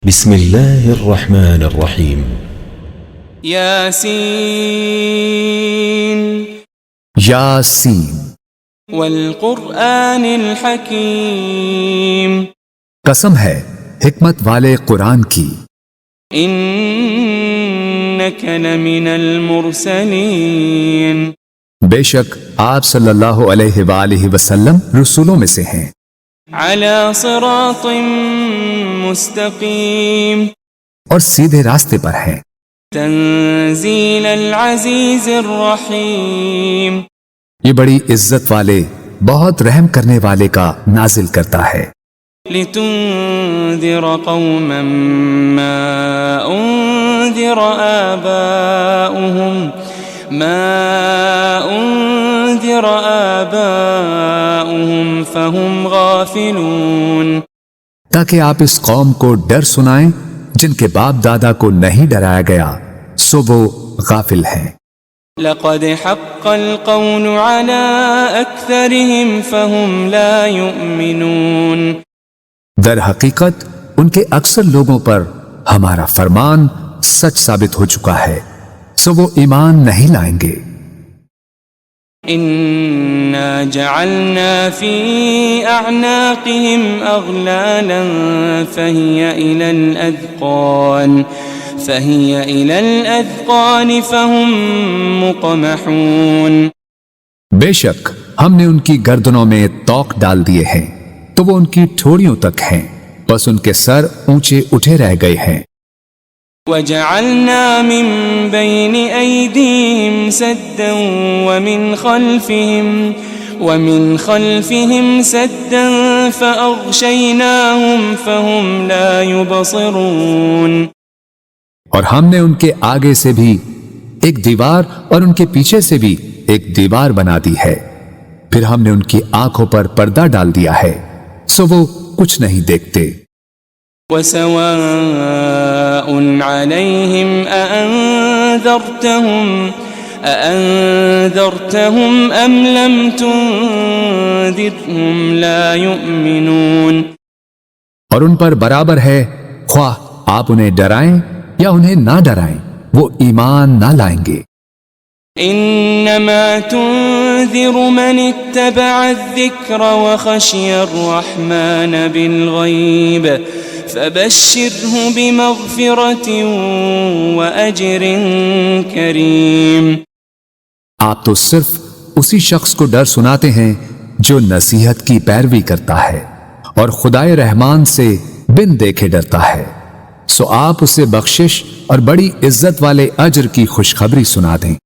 بسم الله الرحمن الرحيم ياسين یاسین والقرآن الحكيم قسم ہے حکمت والے قرآن کی، إنك لمن المرسلين بے شک آپ صلی اللہ علیہ وآلہ وسلم رسولوں میں سے ہیں، على صراط مستقيم اور سیدھے راستے پر ہیں، تنزيل العزيز الرحيم یہ بڑی عزت والے بہت رحم کرنے والے کا نازل کرتا ہے، لتنذر قوما ما أنذر آباؤهم فهم غافلون تاکہ آپ اس قوم کو ڈر سنائیں جن کے باپ دادا کو نہیں ڈرایا گیا سو وہ غافل ہیں۔ لقد حق القول على أكثرهم فهم لا يؤمنون در حقیقت ان کے اکثر لوگوں پر ہمارا فرمان سچ ثابت ہو چکا ہے سو وہ ایمان نہیں لائیں گے۔ إنا جعلنا في أعناقهم أغلالا فهي إلى الأذقان فهم مقمحون بے شک ہم نے ان کی گردنوں میں توق ڈال دیے ہیں تو وہ ان کی ٹھوڑیوں تک ہیں، بس ان کے سر اونچے اٹھے رہ گئے ہیں۔ وجعلنا من بين أيديهم سدا ومن خلفهم سدا فأغشيناهم فهم لا يبصرون اور ہم نے ان کے آگے سے بھی ایک دیوار اور ان کے پیچھے سے بھی ایک دیوار بنا دی ہے، پھر ہم نے ان کی آنکھوں پر پردہ ڈال دیا ہے سو وہ کچھ نہیں دیکھتے۔ وسواء عليهم أأنذرتهم أم لم تنذرهم لا يؤمنون اور ان پر برابر ہے خواہ آپ انہیں ڈرائیں یا انہیں نہ ڈرائیں وہ ایمان نہ لائیں گے۔ إنما تنذر من اتبع الذكر وخشي الرحمن بالغيب فبشره بمغفرة وأجر كريم آپ تو صرف اسی شخص کو ڈر سناتے ہیں جو نصیحت کی پیروی کرتا ہے اور خدائے رحمان سے بن دیکھے ڈرتا ہے، سو آپ اسے بخشش اور بڑی عزت والے اجر کی خوشخبری سنا دیں۔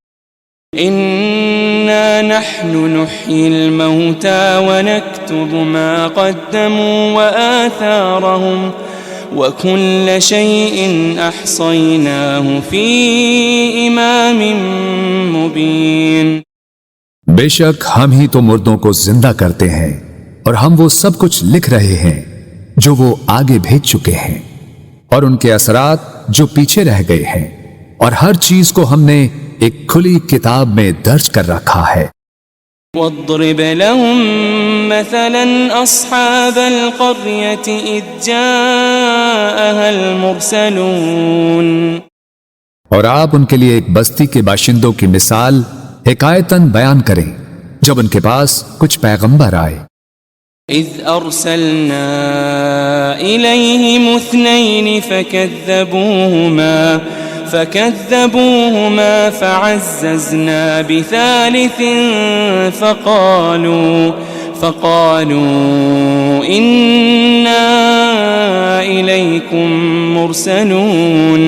إنا نحن نحيي الموتى ونكتب ما قدموا وآثارهم وكل شيء أحصيناه في إمام مبين بے شک ہم ہی تو مردوں کو زندہ کرتے ہیں اور ہم وہ سب کچھ لکھ رہے ہیں جو وہ آگے بھیج چکے ہیں اور ان کے اثرات جو پیچھے رہ گئے ہیں، اور ہر چیز کو ہم نے ایک کھلی کتاب میں درج کر رکھا ہے۔ واضرب لهم مثلا أصحاب القرية إذ جاءها المرسلون اور آپ ان کے لیے ایک بستی کے باشندوں کی مثال حکایتاً بیان کریں جب ان کے پاس کچھ پیغمبر آئے۔ إذ أرسلنا إليهم اثنين فكذبوهما فعززنا بثالث فقالوا إنا إليكم مرسلون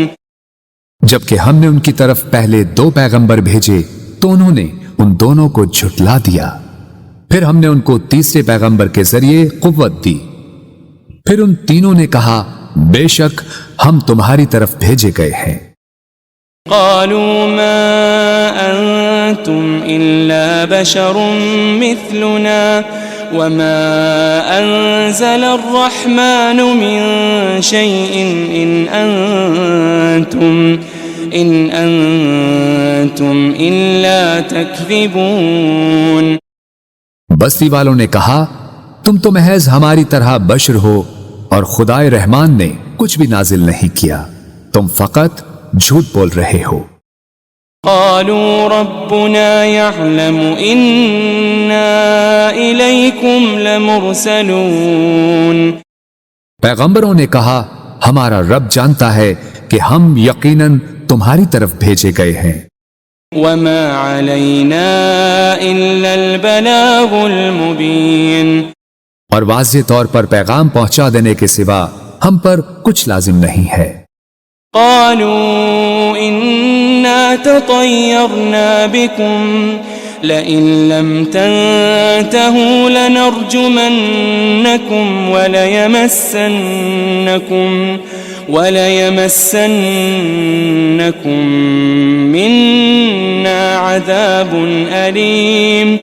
جبکہ ہم نے ان کی طرف پہلے 2 پیغمبر بھیجے تو انہوں نے ان دونوں کو جھٹلا دیا، پھر ہم نے ان کو تیسرے پیغمبر کے ذریعے قوت دی، پھر ان تینوں نے کہا بے شک ہم تمہاری طرف بھیجے گئے ہیں۔ قالوا ما أنتم إلا بشر مثلنا وما أنزل الرحمن من شيء إن أنتم إلا تكذبون بستی والوں نے کہا تم تو محض ہماری طرح بشر ہو اور خدائے رحمان نے کچھ بھی نازل نہیں کیا، تم فقط جھوٹ بول رہے ہو۔ قالوا ربنا يعلم إنا إليكم لمرسلون۔ پیغمبروں نے کہا ہمارا رب جانتا ہے کہ ہم یقیناً تمہاری طرف بھیجے گئے ہیں۔ وما علينا إلا البلاغ المبين۔ اور واضح طور پر پیغام پہنچا دینے کے سوا ہم پر کچھ لازم نہیں ہے۔ قالوا إنا تطيرنا بكم لئن لم تنتهوا لنرجمنكم وليمسنكم منا عذاب أليم۔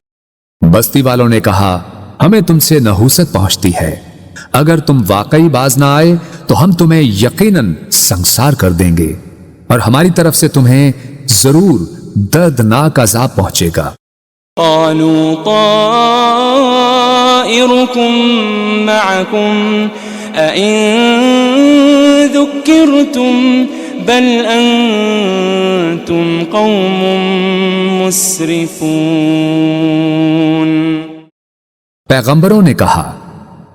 بستی والوں نے کہا ہمیں تم سے نحوست پہنچتی ہے، اگر تم واقعی باز نہ آئے تو ہم تمہیں یقیناً سنسار کر دیں گے، اور ہماری طرف سے تمہیں ضرور دردناک عذاب پہنچے گا۔ قالوا طائركم معكم أئن ذكرتم بل أنتم قوم مسرفون۔ پیغمبروں نے کہا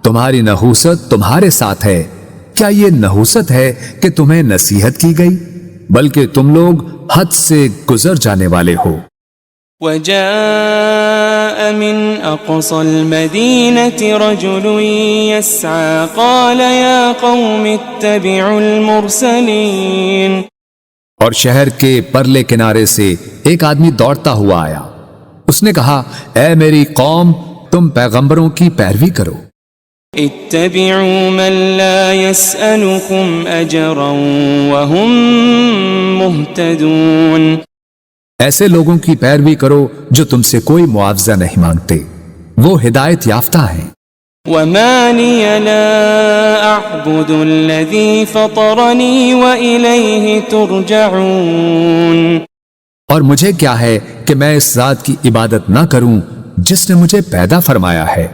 تمہاری نحوست تمہارے ساتھ ہے، کیا یہ نحوست ہے کہ تمہیں نصیحت کی گئی؟ بلکہ تم لوگ حد سے گزر جانے والے ہو۔ وجاء من أقصى المدينة رجل يسعى قال يا قوم اتبعوا المرسلين۔ اور شہر کے پرلے کنارے سے ایک آدمی دوڑتا ہوا آیا، اس نے کہا اے میری قوم تم پیغمبروں کی پیروی کرو۔ اتبعوا من لا يسألكم أجرا وهم مهتدون۔ ایسے لوگوں کی پیروی کرو جو تم سے کوئی معاوضہ نہیں مانگتے، وہ ہدایت یافتہ ہیں۔ وما لي لا أعبد الذي فطرني وإليه ترجعون۔ اور مجھے کیا ہے کہ میں اس ذات کی عبادت نہ کروں جس نے مجھے پیدا فرمایا ہے،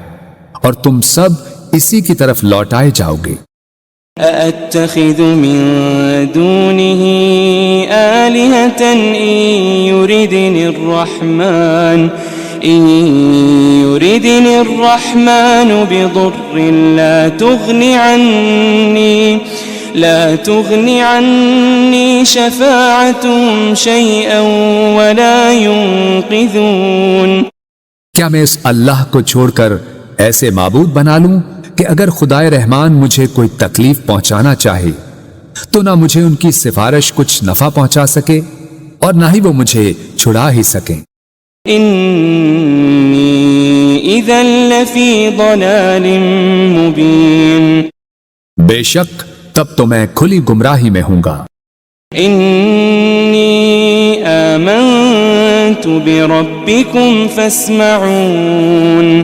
اور تم سب اسی کی طرف لوٹائے جاؤ گے۔ أأتخذ من دونه آلهة إن يردني الرحمن بضر لا تغني عني شفاعتهم شيئا ولا ينقذون۔ کیا میں اس اللہ کو چھوڑ کر ایسے معبود بنا لوں کہ اگر خدائے رحمان مجھے کوئی تکلیف پہنچانا چاہے تو نہ مجھے ان کی سفارش کچھ نفع پہنچا سکے اور نہ ہی وہ مجھے چھڑا ہی سکیں۔ انی اذا لفی ضلال مبین۔ بے شک تب تو میں کھلی گمراہی میں ہوں گا۔ انی آمنت بربکم فاسمعون۔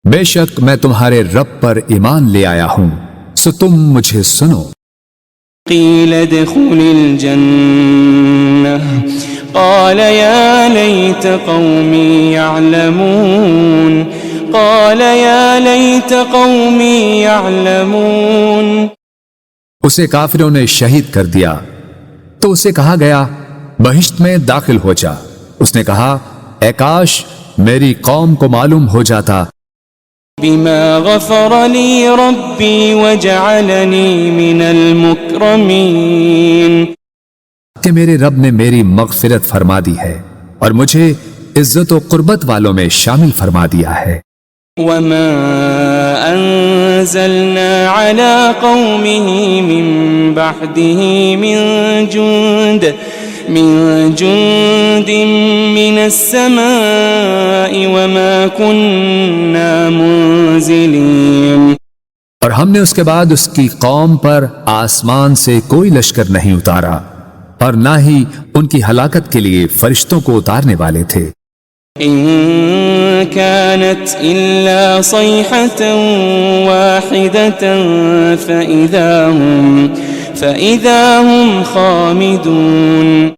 بے شک میں تمہارے رب پر ایمان لے آیا ہوں، سو تم مجھے سنو۔ قیل ادخل الجنہ قال یا لیت قومی یعلمون۔ قال یا لیت قومی یعلمون۔ اسے کافروں نے شہید کر دیا تو اسے کہا گیا بہشت میں داخل ہو جا۔ اس نے کہا اے کاش میری قوم کو معلوم ہو جاتا بما غفر لی ربی وجعلنی من المکرمین، کہ میرے رب نے میری مغفرت فرما دی ہے اور مجھے عزت و قربت والوں میں شامل فرما دیا ہے۔ وما انزلنا على قومه من بعده من جند من السماء وما كنا منزلين۔ اور ہم نے اس کے بعد اس کی قوم پر آسمان سے کوئی لشکر نہیں اتارا اور نہ ہی ان کی ہلاکت کے لیے فرشتوں کو اتارنے والے تھے۔ إن كانت إلا صيحة واحدة فإذا هم خامدون۔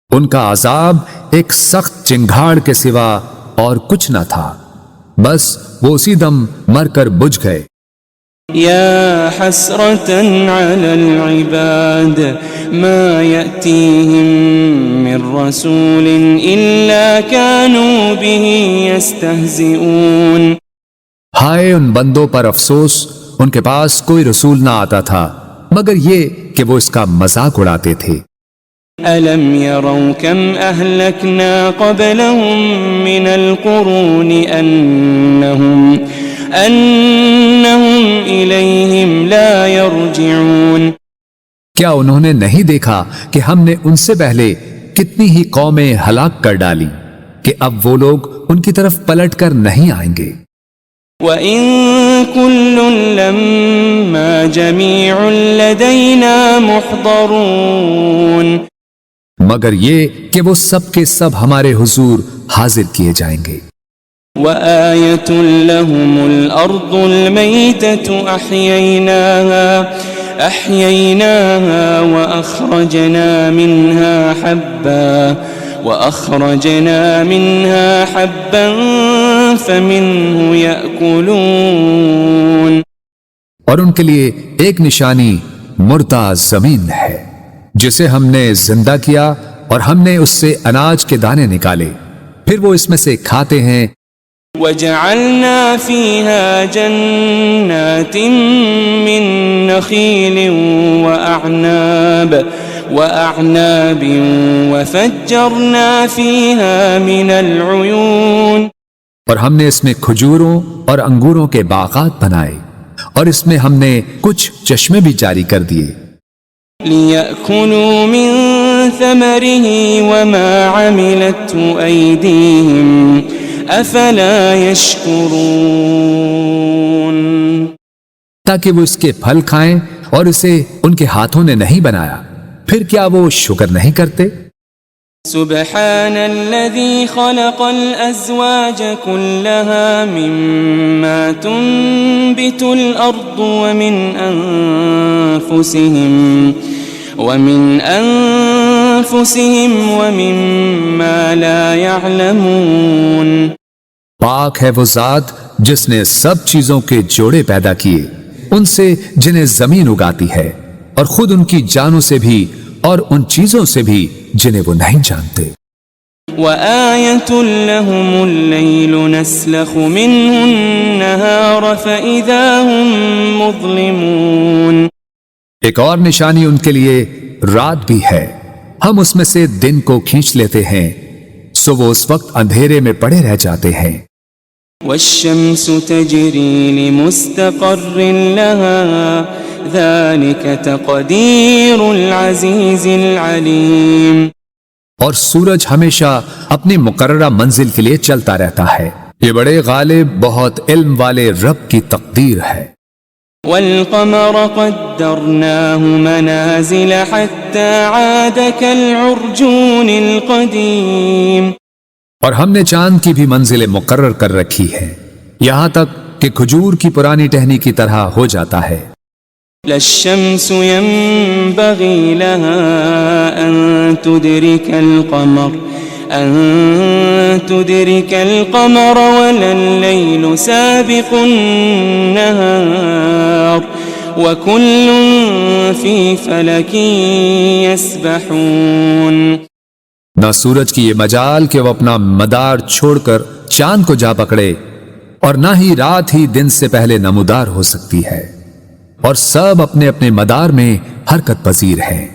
ان کا عذاب ایک سخت چنگھاڑ کے سوا اور کچھ نہ تھا، بس وہ اسی دم مر کر بجھ گئے۔ يا حسرة على العباد ما يأتيهم من رسول إلا كانوا به يستهزئون. ہائے ان بندوں پر افسوس، ان کے پاس کوئی رسول نہ آتا تھا مگر یہ کہ وہ اس کا مذاق اڑاتے تھے. ألم يروا كم أهلكنا قبلهم من القرون أنهم إليهم لا يرجعون. کیا انہوں نے نہیں دیکھا کہ ہم نے ان سے پہلے کتنی ہی قومیں ہلاک کر ڈالی کہ اب وہ لوگ ان کی طرف پلٹ کر نہیں آئیں گے. وَإِن كُلٌّ لَمَّا جَمِيعٌ لَدَيْنَا مُحْضَرُونَ. مگر یہ کہ وہ سب کے سب ہمارے حضور حاضر کیے جائیں گے. وَآيَةٌ لَهُمُ الْأَرْضُ الْمَيْتَةُ أَحْيَيْنَاهَا وَأَخْرَجْنَا مِنْهَا حَبًّا فَمِنْهُ يَأْكُلُونَ. اور ان کے لیے ایک نشانی مردہ زمین ہے جسے ہم نے زندہ کیا اور ہم نے اس سے اناج کے دانے نکالے، پھر وہ اس میں سے کھاتے ہیں. وَجَعَلْنَا فِيهَا جَنَّاتٍ مِّن نَخِيلٍ وَأَعْنَابٍ وَفَجَّرْنَا فِيهَا مِنَ الْعُيُونِ. اور ہم نے اس میں کھجوروں اور انگوروں کے باغات بنائے اور اس میں ہم نے کچھ چشمے بھی جاری کر دیے. لِيَأْكُلُوا مِن ثَمَرِهِ وَمَا عَمِلَتْهُ أَيْدِيهِمْ أَفَلَا يَشْكُرُونَ. تاکہ وہ اس کے پھل کھائیں اور اسے ان کے ہاتھوں نے نہیں بنایا، پھر کیا وہ شکر نہیں کرتے؟ سبحان الذي خلق الأزواج كلها مما تنبت الأرض ومن أنفسهم ومما لا يعلمون. پاک ہے وہ ذات جس نے سب چیزوں کے جوڑے پیدا کیے، ان سے جنہیں زمین اگاتی ہے اور خود ان کی جانوں سے بھی اور ان چیزوں سے بھی جنہیں وہ نہیں جانتے. وَآيَةٌ لَهُمُ اللَّيْلُ نَسْلَخُ مِنْهُ النَّهَارَ فَإِذَا هُمْ مُظْلِمُونَ. ایک اور نشانی ان کے لیے رات بھی ہے، ہم اس میں سے دن کو کھینچ لیتے ہیں سو وہ اس وقت اندھیرے میں پڑے رہ جاتے ہیں. وَالشَّمْسُ تَجْرِي لِمُسْتَقَرٍّ لَهَا ذَلِكَ تَقْدِيرُ الْعَزِيزِ الْعَلِيمِ. اور سورج ہمیشہ اپنی مقررہ منزل کے لیے چلتا رہتا ہے، یہ بڑے غالب بہت علم والے رب کی تقدیر ہے. وَالْقَمَرَ قَدَّرْنَاهُ مَنَازِلَ حَتَّى عَادَ كَالْعُرْجُونِ الْقَدِيمِ. اور ہم نے چاند کی بھی منزلیں مقرر کر رکھی ہے یہاں تک کہ کھجور کی پرانی ٹہنی کی طرح ہو جاتا ہے. لا الشمس ينبغي لها أن تدرك القمر ولا الليل سابق النهار وكل في فلك يسبحون. نہ سورج کی یہ مجال کہ وہ اپنا مدار چھوڑ کر چاند کو جا پکڑے، اور نہ ہی رات ہی دن سے پہلے نمودار ہو سکتی ہے، اور سب اپنے اپنے مدار میں حرکت پذیر ہیں.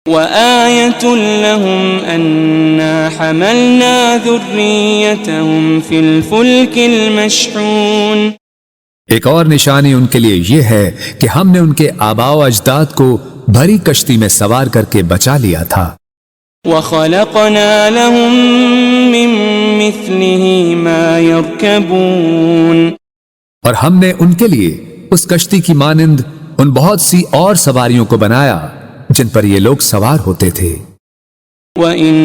وَآيَةٌ لَهُمْ أَنَّا حَمَلْنَا ذُرِّيَّتَهُمْ فِي الْفُلْكِ الْمَشْحُونِ. ایک اور نشانی ان کے لیے یہ ہے کہ ہم نے ان کے آباء و اجداد کو بھری کشتی میں سوار کر کے بچا لیا تھا. وَخَلَقْنَا لَهُم مِّن مِّثْلِهِ مَا يَرْكَبُونَ. اور ہم نے ان کے لیے اس کشتی کی مانند ان بہت سی اور سواریوں کو بنایا جن پر یہ لوگ سوار ہوتے تھے. وَإِن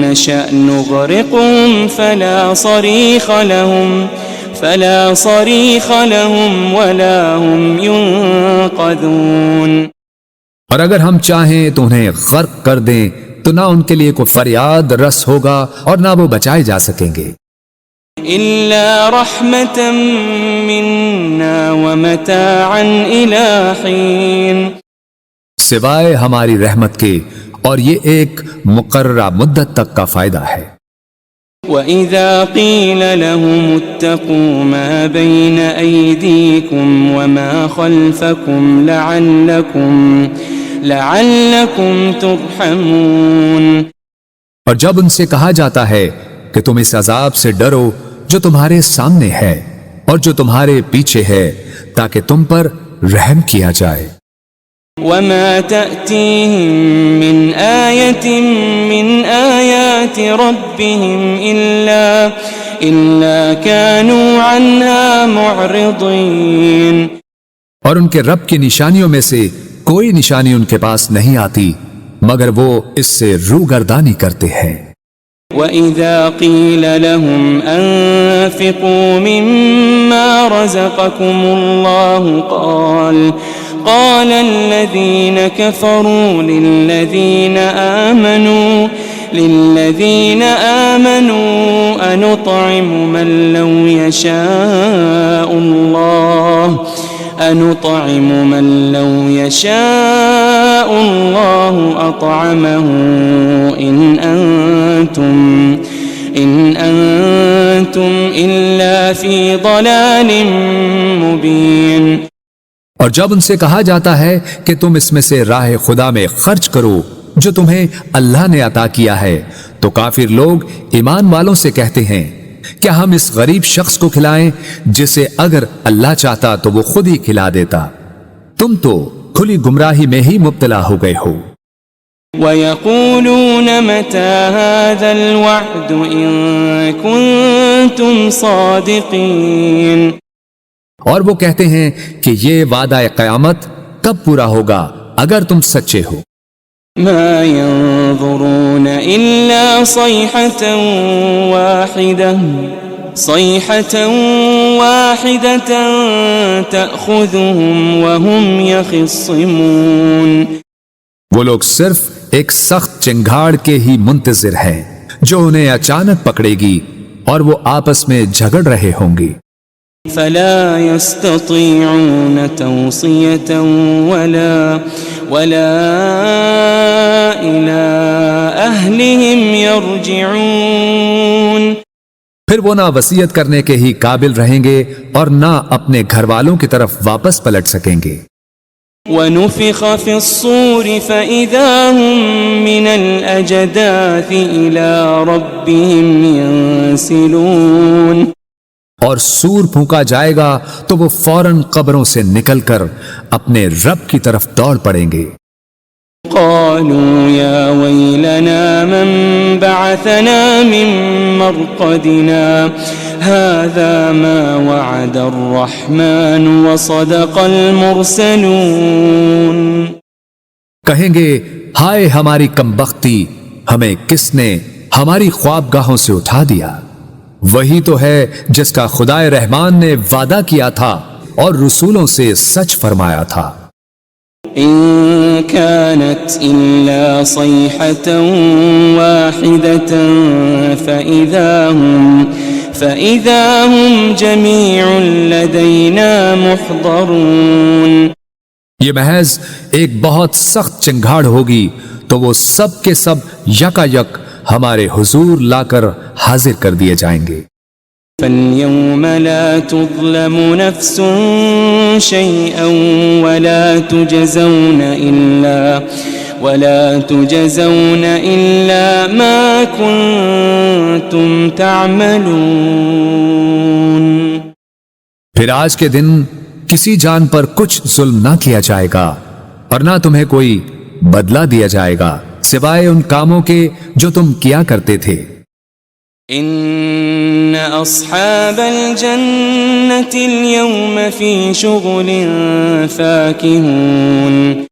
نَّشَأْ نُغْرِقْهُمْ فَلَا صَرِيخَ لَهُمْ وَلَا هُمْ يُنقَذُونَ. اور اگر ہم چاہیں تو انہیں غرق کر دیں تو نہ ان کے لیے کوئی فریاد رس ہوگا اور نہ وہ بچائے جا سکیں گے. إلا رحمة منا ومتاعا إلى حين سوائے ہماری رحمت کے، اور یہ ایک مقررہ مدت تک کا فائدہ ہے۔ وَإِذَا قِيلَ لَهُمُ اتَّقُوا مَا بَيْنَ أَيْدِيكُمْ وَمَا خَلْفَكُمْ لَعَلَّكُمْ تُرْحَمُونَ، اور جب ان سے کہا جاتا ہے کہ تم اس عذاب سے ڈرو جو تمہارے سامنے ہے اور جو تمہارے پیچھے ہے، تاکہ تم پر رحم کیا جائے۔ وَمَا تَأْتِيهِم مِّنْ آيَةٍ مِّنْ آيَاتِ رَبِّهِمْ إِلَّا كَانُوا عَنْهَا مُعْرِضِينَ، اور ان کے رب کی نشانیوں میں سے کوئی نشانی ان کے پاس نہیں آتی مگر وہ اس سے روگردانی کرتے ہیں۔ وَإِذَا قِيلَ لَهُمْ أَنفِقُوا مِمَّا رَزَقَكُمُ اللَّهُ قال الذين كفروا للذين آمنوا أنطعم من لو يشاء الله أطعمه إن أنتم إلا في ضلال مبين۔ اور جب ان سے کہا جاتا ہے کہ تم اس میں سے راہ خدا میں خرچ کرو جو تمہیں اللہ نے عطا کیا ہے، تو کافر لوگ ایمان والوں سے کہتے ہیں کیا ہم اس غریب شخص کو کھلائیں جسے اگر اللہ چاہتا تو وہ خود ہی کھلا دیتا؟ تم تو کھلی گمراہی میں ہی مبتلا ہو گئے ہو۔ وَيَقُولُونَ مَتَى هَذَا الْوَعْدُ إِن كُنتُمْ صَادِقِينَ، اور وہ کہتے ہیں کہ یہ وعدہ قیامت کب پورا ہوگا اگر تم سچے ہو۔ ما ينظرون إلا صيحة واحدة تأخذهم وهم يخصمون، وہ لوگ صرف ایک سخت چنگھاڑ کے ہی منتظر ہیں جو انہیں اچانک پکڑے گی اور وہ آپس میں جھگڑ رہے ہوں گے۔ فلا يستطيعون توصية ولا إلى أهلهم يرجعون، پھر وہ نہ وصیت کرنے کے ہی قابل رہیں گے اور نہ اپنے گھر والوں کی طرف واپس پلٹ سکیں گے۔ وَنُفِخَ فِي الصُّورِ فَإِذَا هُم مِّنَ الْأَجْدَاثِ إِلَى رَبِّهِمْ يَنسِلُونَ، اور سور پھونکا جائے گا تو وہ فوراً قبروں سے نکل کر اپنے رب کی طرف دوڑ پڑیں گے۔ قالوا يا ويلنا من بعثنا من مرقدنا هذا ما وعد الرحمن وصدق المرسلون، کہیں گے ہائے ہماری کمبختی، ہمیں کس نے ہماری خوابگاہوں سے اٹھا دیا؟ وہی تو ہے جس کا خدائے رحمان نے وعدہ کیا تھا اور رسولوں سے سچ فرمایا تھا۔ إن كانت إلا صيحة واحدة فإذا هم جميع لدينا محضرون، یہ محض ایک بہت سخت چنگھاڑ ہوگی تو وہ سب کے سب یکا یک ہمارے حضور لا کر حاضر کر دیے جائیں گے۔ فَالْيَوْمَ لَا تُظْلَمُ نَفْسٌ شَيْئًا وَلَا تُجَزَوْنَ إِلَّا مَا كُنتُمْ تَعْمَلُونَ، پھر آج کے دن کسی جان پر کچھ ظلم نہ کیا جائے گا اور نہ تمہیں کوئی بدلہ دیا جائے گا سوائے ان کاموں کے جو تم کیا کرتے تھے۔ ان اصحاب الجنة اليوم في شغل فاكهون،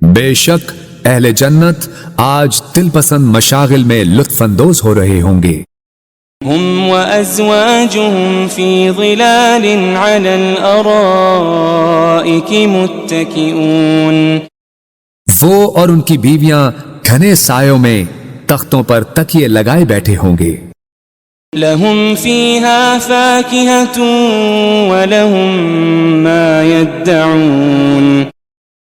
بے شک اہل جنت آج دل پسند مشاغل میں لطف اندوز ہو رہے ہوں گے۔ هم وازواجهم في ظلال على الارائك متكئون، وہ اور ان کی بیویاں گھنے سایوں میں تختوں پر تکیے لگائے بیٹھے ہوں گے۔ لهم فيها فاكهة ولهم ما يدعون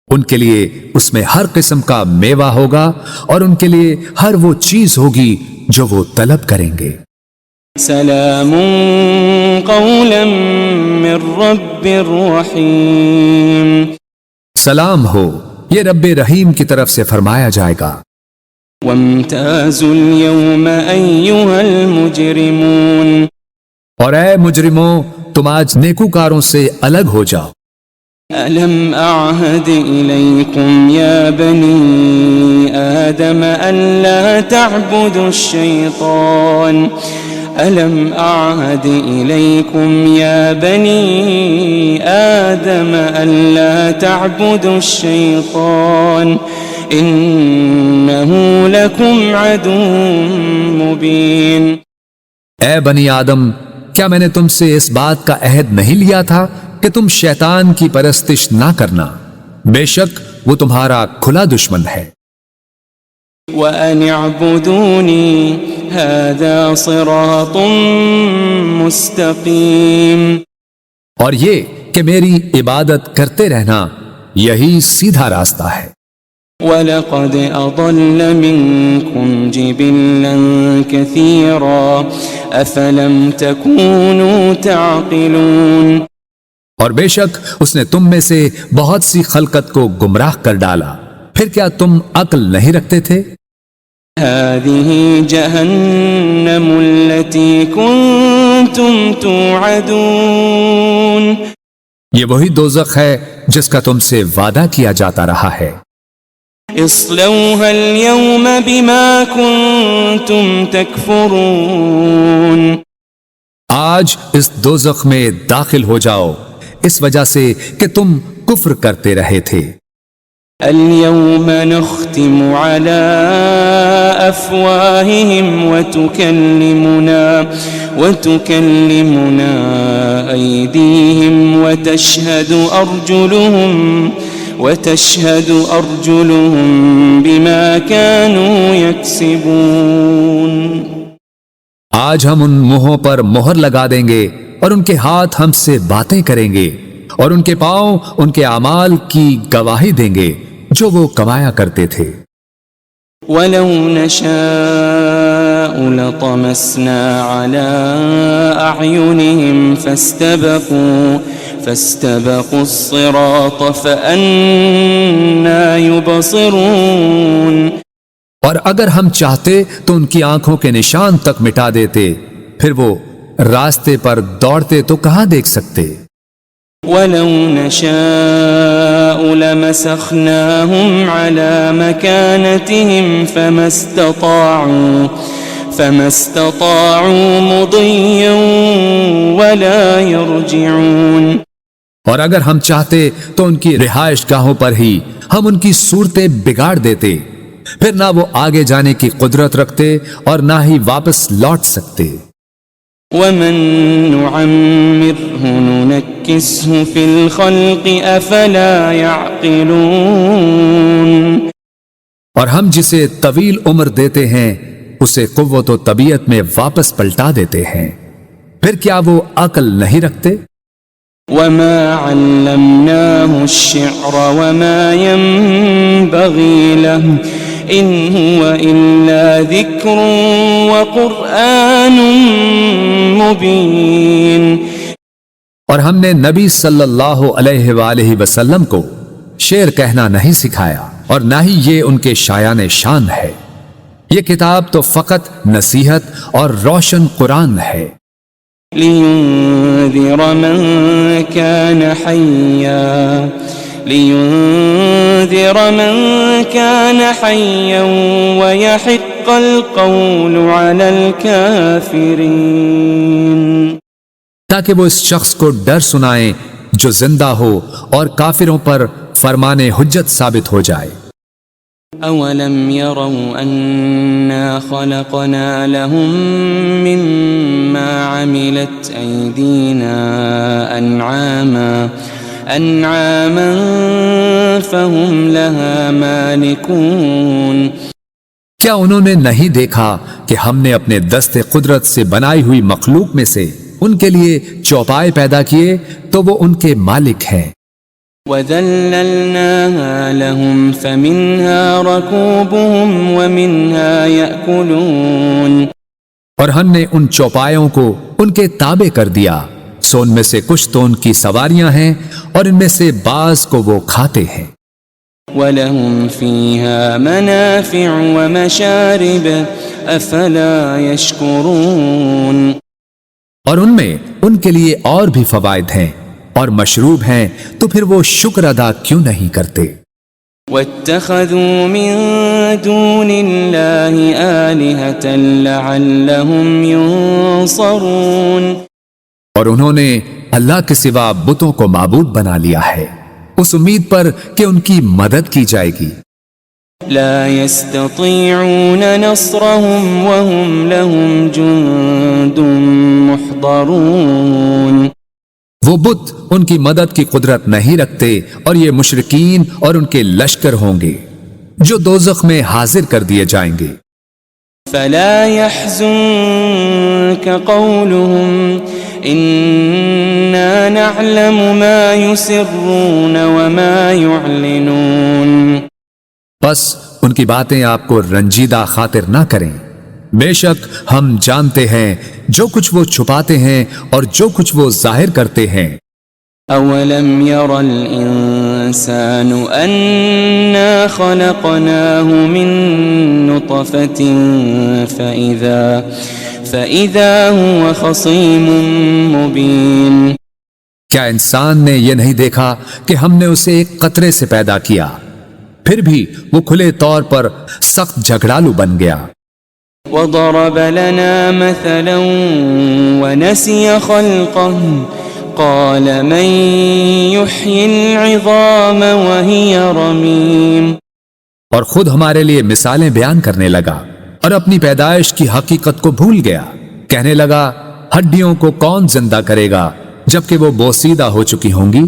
ان کے لیے اس میں ہر قسم کا میوہ ہوگا اور ان کے لیے ہر وہ چیز ہوگی جو وہ طلب کریں گے۔ سلام قولا من رب رحیم، سلام ہو، یہ رب رحیم کی طرف سے فرمایا جائے گا۔ وامتازوا اليوم أيها المجرمون، اور اے مجرموں، تم آج نیکوکاروں سے الگ ہو جاؤ۔ ألم أعهد إليكم يا بني آدم ألا تعبدوا الشيطان ألم أعهد إليكم يا بني آدم ألا تعبدوا الشيطان إنه لكم عدو مبين۔ اے بنی آدم، کیا میں نے تم سے اس بات کا عہد نہیں لیا تھا کہ تم شیطان کی پرستش نہ کرنا؟ بے شک وہ تمہارا کھلا دشمن ہے۔ وَأَنِ اعْبُدُونِي هَذَا صِرَاطٌ مُسْتَقِيمٌ، اور یہ کہ میری عبادت کرتے رہنا یہی سیدھا راستہ ہے۔ وَلَقَدْ أَضَلَّ مِنكُمْ جِبِلًّا كَثِيرًا أَفَلَمْ تَكُونُوا تَعْقِلُونَ، اور بے شک اس نے تم میں سے بہت سی خلقت کو گمراہ کر ڈالا، پھر کیا تم عقل نہیں رکھتے تھے؟ هذه جهنم التي كنتم توعدون، یہ وہی دوزخ ہے جس کا تم سے وعدہ کیا جاتا رہا ہے۔ اصلوها اليوم بما كنتم تكفرون، آج اس دوزخ میں داخل ہو جاؤ اس وجہ سے کہ تم کفر کرتے رہے تھے۔ اليوم نختم على أفواههم وتكلمنا أيديهم وتشهد أرجلهم بما كانوا يكسبون۔ آج ہم ان منہوں پر مہر لگا دیں گے اور ان کے ہاتھ ہم سے باتیں کریں گے اور ان کے پاؤں ان کے اعمال کی گواہی دیں گے جو وہ کمایا کرتے تھے۔ وَلَوْ نَشَاءُ لَطَمَسْنَا عَلَىٰ أَعْيُنِهِمْ فَاسْتَبَقُوا الصِّرَاطَ فَأَنَّىٰ يُبْصِرُونَ، اور اگر ہم چاہتے تو ان کی آنکھوں کے نشان تک مٹا دیتے، پھر وہ راستے پر دوڑتے تو کہاں دیکھ سکتے۔ وَلَوْ نَشَاءُ لَمَسَخْنَاهُمْ عَلَىٰ مَكَانَتِهِمْ فَمَا اسْتَطَاعُوا مُضِيًّا وَلَا يَرْجِعُونَ، اور اگر ہم چاہتے تو ان کی رہائش گاہوں پر ہی ہم ان کی صورتیں بگاڑ دیتے، پھر نہ وہ آگے جانے کی قدرت رکھتے اور نہ ہی واپس لوٹ سکتے۔ وَمَن نُعَمِّرْهُ نُنَكِّسْهُ فِي الْخَلْقِ أَفَلَا يَعْقِلُونَ، اور ہم جسے طویل عمر دیتے ہیں اسے قوت و طبیعت میں واپس پلٹا دیتے ہیں، پھر کیا وہ عقل نہیں رکھتے؟ وَمَا عَلَّمْنَاهُ الشِّعْرَ وَمَا يَنبَغِي لَهُ إِنْ هُوَ إِلَّا ذِكْرٌ وَقُرْآنٌ مُبِينٌ، اور ہم نے نبی صلی اللہ علیہ وآلہ وسلم کو شعر کہنا نہیں سکھایا اور نہ ہی یہ ان کے شایان شان ہے، یہ کتاب تو فقط نصیحت اور روشن قرآن ہے۔ لِيُنذِرَ مَن كَانَ حَيًّا وَيَحِقَّ الْقَوْلُ عَلَى الْكَافِرِينَ، تاکہ وہ اس شخص کو ڈر سنائیں جو زندہ ہو اور کافروں پر فرمان حجت ثابت ہو جائے۔ أَوَلَمْ يَرَوْا أَنَّا خَلَقْنَا لَهُم مِّمَّا عَمِلَتْ أَيْدِينَا أَنْعَامًا فَهُمْ لَهَا مَالِكُونَ، کیا انہوں نے نہیں دیکھا کہ ہم نے اپنے دست قدرت سے بنائی ہوئی مخلوق میں سے ان کے لیے چوپائے پیدا کیے تو وہ ان کے مالک ہیں۔ وَذَلَّلْنَاهَا لَهُمْ فَمِنْهَا رَكُوبُهُمْ وَمِنْهَا يَأْكُلُونَ، اور ہم نے ان چوپایوں کو ان کے تابع کر دیا، سو ان میں سے کچھ تو ان کی سواریاں ہیں اور ان میں سے بعض کو وہ کھاتے ہیں۔ وَلَهُمْ فِيهَا مَنَافِعُ وَمَشَارِبُ أَفَلَا يَشْكُرُونَ، اور ان میں ان کے لیے اور بھی فوائد ہیں اور مشروب ہیں، تو پھر وہ شکر ادا کیوں نہیں کرتے؟ وَاتَّخَذُوا مِن دُونِ اللَّهِ آلِهَةً لَعَلَّهُمْ يُنصَرُونَ، اور انہوں نے اللہ کے سوا بتوں کو معبود بنا لیا ہے اس امید پر کہ ان کی مدد کی جائے گی۔ لا يستطيعون نصرهم وهم لهم جند محضرون، وہ بت ان کی مدد کی قدرت نہیں رکھتے اور یہ مشرکین اور ان کے لشکر ہوں گے جو دوزخ میں حاضر کر دیے جائیں گے۔ فلا يحزنك قولهم إنا نعلم ما يسرون وما يعلنون، بس ان کی باتیں آپ کو رنجیدہ خاطر نہ کریں، بے شک ہم جانتے ہیں جو کچھ وہ چھپاتے ہیں اور جو کچھ وہ ظاہر کرتے ہیں۔ أولم ير الإنسان أنا خلقناه من نطفة فإذا هو خصيم مبين، کیا انسان نے یہ نہیں دیکھا کہ ہم نے اسے ایک قطرے سے پیدا کیا، پھر بھی وہ کھلے طور پر سخت جھگڑالو بن گیا۔ وضرب لنا مثلا ونسي خلقه قال من يحيي العظام وهي رميم، اور خود ہمارے لیے مثالیں بیان کرنے لگا اور اپنی پیدائش کی حقیقت کو بھول گیا، کہنے لگا ہڈیوں کو کون زندہ کرے گا جبکہ وہ بوسیدہ ہو چکی ہوں گی۔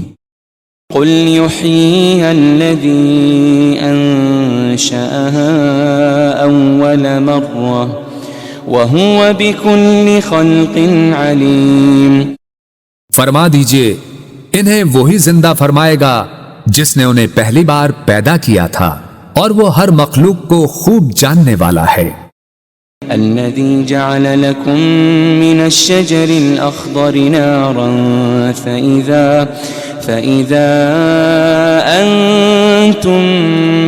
قل يحييها الذي أنشأها أول مرة وهو بكل خلق عليم، فرما دیجئے انہیں وہی زندہ فرمائے گا جس نے انہیں پہلی بار پیدا کیا تھا اور وہ ہر مخلوق کو خوب جاننے والا ہے۔ الذي جعل لكم من الشجر الأخضر نارا فإذا أنتم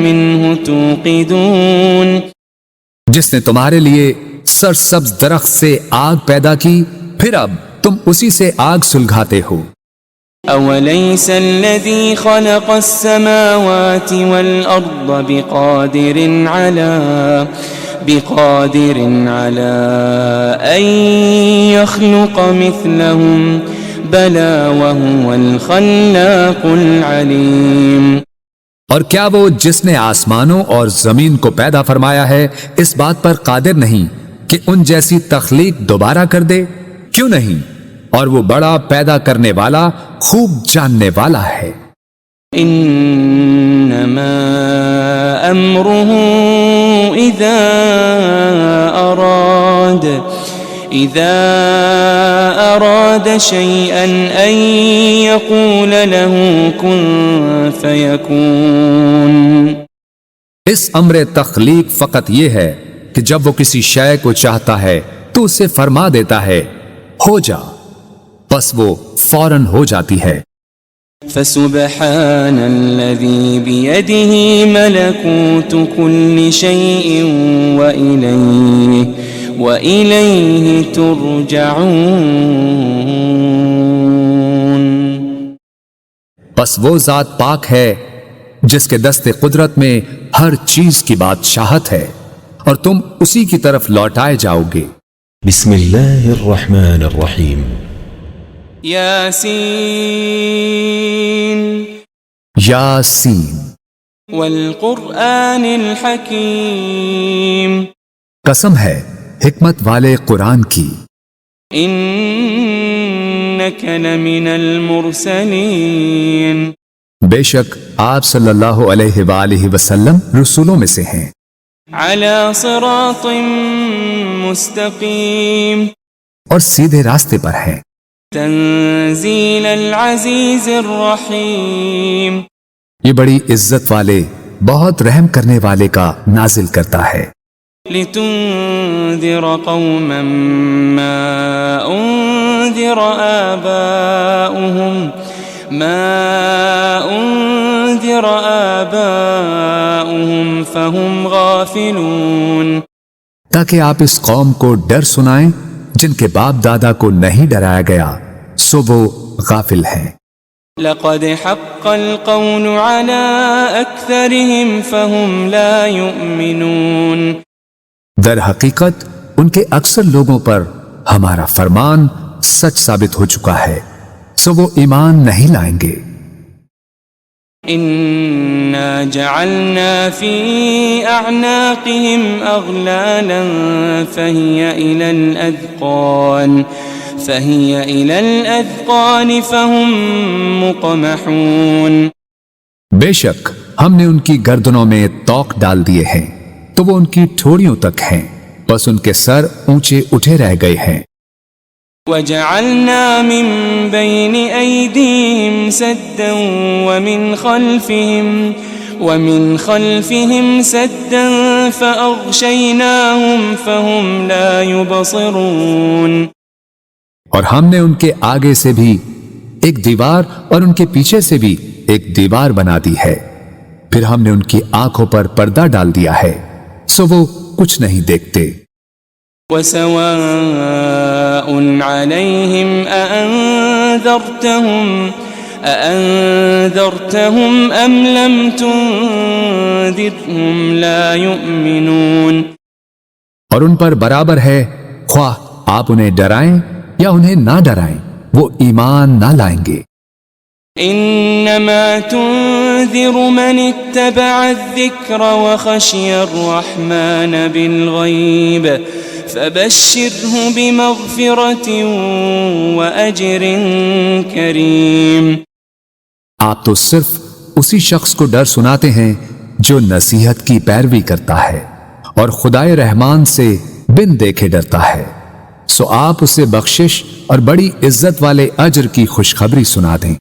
منه توقدون، جس نے تمہارے لیے سرسبز درخت سے آگ پیدا کی پھر اب تم اسی سے آگ سلگھاتے ہو۔ أوليس الذي خلق السماوات والأرض بقادر على أن يخلق مثلهم بلى وهو الخلاق العليم، اور کیا وہ جس نے آسمانوں اور زمین کو پیدا فرمایا ہے اس بات پر قادر نہیں کہ ان جیسی تخلیق دوبارہ کر دے؟ کیوں نہیں، اور وہ بڑا پیدا کرنے والا خوب جاننے والا ہے۔ انما امره اذا اراد شيئا ان يقول له كن فيكون، اس امر تخلیق فقط یہ ہے کہ جب وہ کسی شے کو چاہتا ہے تو اسے فرما دیتا ہے ہو جا، بس وہ فوراً ہو جاتی ہے۔ فسبحان الذي بيده ملكوت كل شيء وإليه ترجعون، بس وہ ذات پاک ہے جس کے دست قدرت میں ہر چیز کی بادشاہت ہے اور تم اسی کی طرف لوٹائے جاؤ گے۔ بسم اللہ الرحمن الرحیم۔ یاسین یاسین والقرآن الحکیم، قسم ہے حکمت والے قرآن کی، انک لمن المرسلین، بے شک آپ صلی اللہ علیہ وآلہ وسلم رسولوں میں سے ہیں۔ على صراط مستقيم اور سیدھے راستے پر ہیں۔ تنزيل العزيز الرحيم یہ بڑی عزت والے بہت رحم کرنے والے کا نازل کرتا ہے۔ لتنذر قوما ما أنذر آباؤهم فهم غافلون، تاکہ آپ اس قوم کو ڈر سنائیں جن کے باپ دادا کو نہیں ڈرایا گیا سو وہ غافل ہیں۔ لقد حق القول على أكثرهم فهم لا يؤمنون، در حقیقت ان کے اکثر لوگوں پر ہمارا فرمان سچ ثابت ہو چکا ہے سو وہ ایمان نہیں لائیں گے۔ إنا جعلنا في أعناقهم أغلالا فهي إلى الأذقان فهم مقمحون، بے شک ہم نے ان کی گردنوں میں توق ڈال دیے ہیں تو وہ ان کی ٹھوڑیوں تک ہیں، بس ان کے سر اونچے اٹھے رہ گئے ہیں۔ وجعلنا من بين أيديهم سدا ومن خلفهم سدا فأغشيناهم فهم لا يبصرون، اور ہم نے ان کے آگے سے بھی ایک دیوار اور ان کے پیچھے سے بھی ایک دیوار بنا دی ہے، پھر ہم نے ان کی آنکھوں پر پردہ ڈال دیا ہے سو وہ کچھ نہیں دیکھتے۔ وسواء عليهم أأنذرتهم أم لم تنذرهم لا يؤمنون، اور ان پر برابر ہے خواہ آپ انہیں ڈرائیں یا انہیں نہ ڈرائیں وہ ایمان نہ لائیں گے۔ انما تنذر من اتبع الذکر وخشی الرحمن بالغیب فبشره بمغفرة وأجر کریم، آپ تو صرف اسی شخص کو ڈر سناتے ہیں جو نصیحت کی پیروی کرتا ہے اور خدائے رحمان سے بن دیکھے ڈرتا ہے، سو آپ اسے بخشش اور بڑی عزت والے اجر کی خوشخبری سنا دیں۔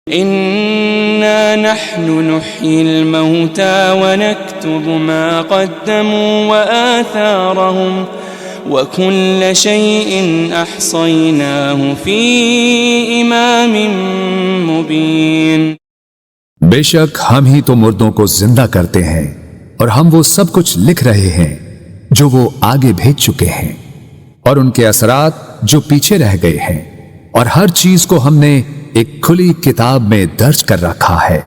إنا نحن نحيي الموتى ونكتب ما قدموا وآثارهم وكل شيء أحصيناه في إمام مبين، بے شک ہم ہی تو مردوں کو زندہ کرتے ہیں اور ہم وہ سب کچھ لکھ رہے ہیں جو وہ آگے بھیج چکے ہیں اور ان کے اثرات جو پیچھے رہ گئے ہیں، اور ہر چیز کو ہم نے ایک کھلی کتاب میں درج کر رکھا ہے۔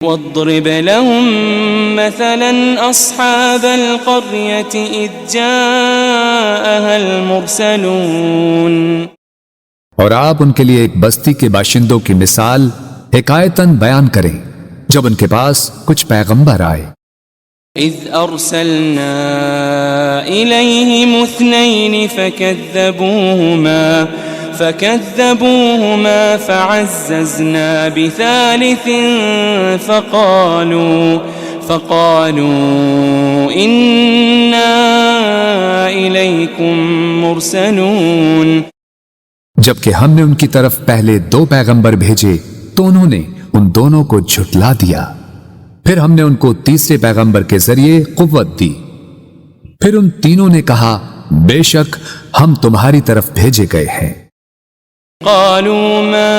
واضرب لهم مثلا أصحاب القرية إذ جاءها المرسلون، اور آپ ان کے لیے ایک بستی کے باشندوں کی مثال حکایتاً بیان کریں جب ان کے پاس کچھ پیغمبر آئے۔ إذ أرسلنا إليهم اثنين فكذبوهما فعززنا بثالث فقالوا إنا إليكم مرسلون، جبکہ ہم نے ان کی طرف پہلے 2 پیغمبر بھیجے تو انہوں نے ان دونوں کو جھٹلا دیا، پھر ہم نے ان کو تیسرے پیغمبر کے ذریعے قوت دی، پھر ان تینوں نے کہا بے شک ہم تمہاری طرف بھیجے گئے ہیں۔ قالوا ما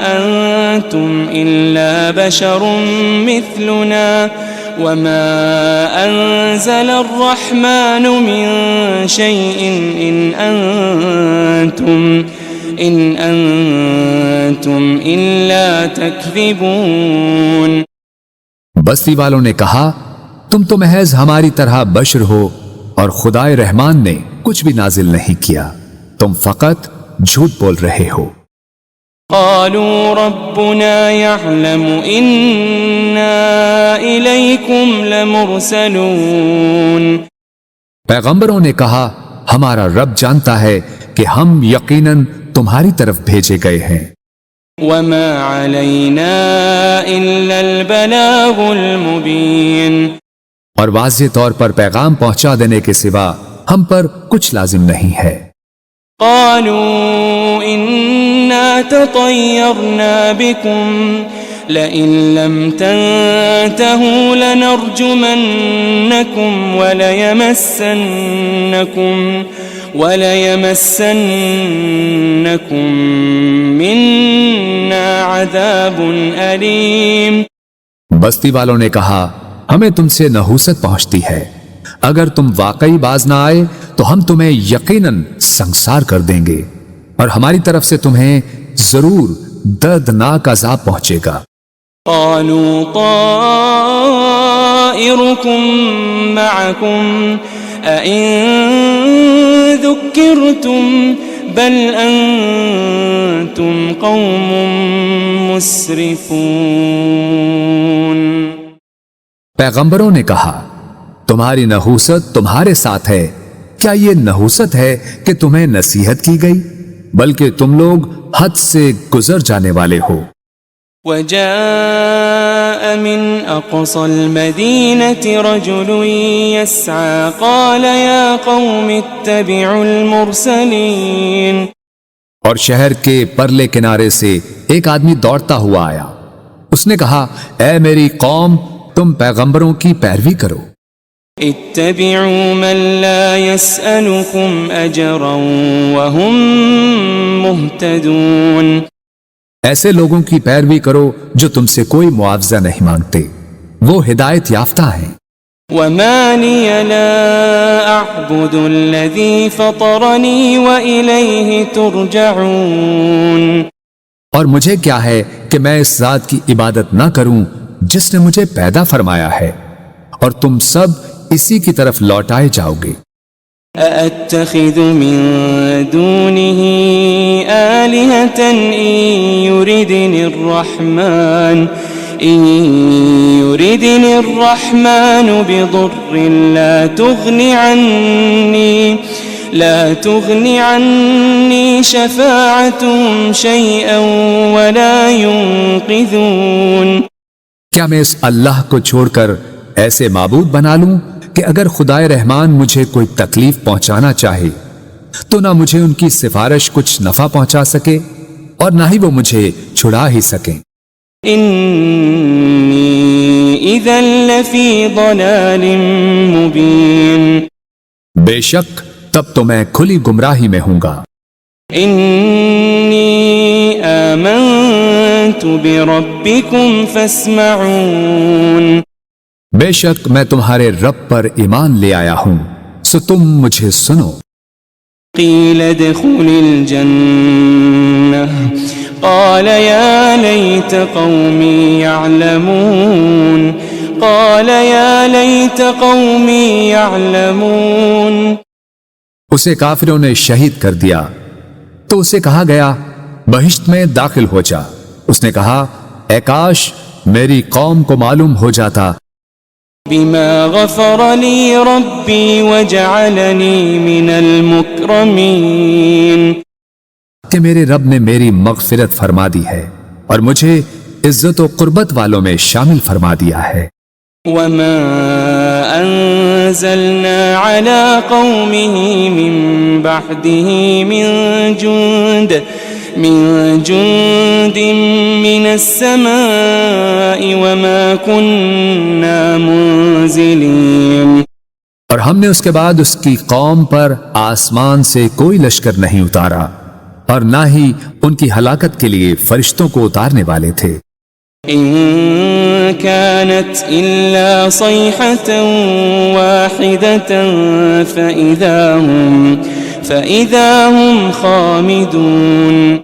أنتم إلا بشر مثلنا وما أنزل الرحمن من شيء إن أنتم إلا تكذبون، بستی والوں نے کہا تم تو محض ہماری طرح بشر ہو اور خدائے رحمان نے کچھ بھی نازل نہیں کیا، تم فقط جھوٹ بول رہے ہو۔ قالوا ربنا يعلم إنا إليكم لمرسلون، پیغمبروں نے کہا ہمارا رب جانتا ہے کہ ہم یقیناً تمہاری طرف بھیجے گئے ہیں۔ وما علينا إلا البلاغ المبين، اور واضح طور پر پیغام پہنچا دینے کے سوا ہم پر کچھ لازم نہیں ہے۔ قالوا إنا تطيرنا بكم لئن لم تنتهوا لنرجمنكم وليمسنكم منا عذاب أليم۔ بستی والوں نے کہا ہمیں تم سے نحوست پہنچتی ہے، اگر تم واقعی باز نہ آئے تو ہم تمہیں یقیناً سنگسار کر دیں گے، اور ہماری طرف سے تمہیں ضرور دردناک عذاب پہنچے گا۔ قالوا طائركم معكم أئن ذكرتم بل أنتم قوم مسرفون۔ پیغمبروں نے کہا تمہاری نحوست تمہارے ساتھ ہے، کیا یہ نحوست ہے کہ تمہیں نصیحت کی گئی؟ بلکہ تم لوگ حد سے گزر جانے والے ہو۔ وجاء من أقصى المدينة رجل يسعى قال يا قوم اتبعوا المرسلين۔ اور شہر کے پرلے کنارے سے ایک آدمی دوڑتا ہوا آیا، اس نے کہا اے میری قوم تم پیغمبروں کی پیروی کرو۔ اتبعوا من لا يسألكم أجرا وهم مهتدون۔ ایسے لوگوں کی پیروی کرو جو تم سے کوئی معاوضہ نہیں مانگتے، وہ ہدایت یافتہ ہیں۔ وما لي لا أعبد الذي فطرني وإليه ترجعون۔ اور مجھے کیا ہے کہ میں اس ذات کی عبادت نہ کروں جس نے مجھے پیدا فرمایا ہے، اور تم سب اسی کی طرف لوٹائے جاؤ گے۔ أأتخذ من دونه آلهة إن يردني الرحمن بضر لا تغني عني شفاعتهم شيئا ولا ينقذون۔ کیا میں اس اللہ کو چھوڑ کر ایسے معبود بنا لوں کہ اگر خدائے رحمان مجھے کوئی تکلیف پہنچانا چاہے تو نہ مجھے ان کی سفارش کچھ نفع پہنچا سکے اور نہ ہی وہ مجھے چھڑا ہی سکیں۔ انی اذا لفی ضلال مبین۔ بے شک تب تو میں کھلی گمراہی میں ہوں گا۔ انی آمنت بربکم فاسمعون۔ بے شک میں تمہارے رب پر ایمان لے آیا ہوں، سو تم مجھے سنو۔ قیل ادخل الجنہ قال یا لیت قومی یعلمون۔ قال یا لیت قومی یعلمون۔ اسے کافروں نے شہید کر دیا تو اسے کہا گیا بہشت میں داخل ہو جا۔ اس نے کہا اے کاش میری قوم کو معلوم ہو جاتا بما غفر لی ربی وجعلنی من المکرمین، کہ میرے رب نے میری مغفرت فرما دی ہے اور مجھے عزت و قربت والوں میں شامل فرما دیا ہے۔ وما انزلنا على قومه من بعده من جند من السماء وما كنا منزلين۔ اور ہم نے اس کے بعد اس کی قوم پر آسمان سے کوئی لشکر نہیں اتارا اور نہ ہی ان کی ہلاکت کے لیے فرشتوں کو اتارنے والے تھے۔ إن كانت إلا صيحة واحدة فإذا هم خامدون۔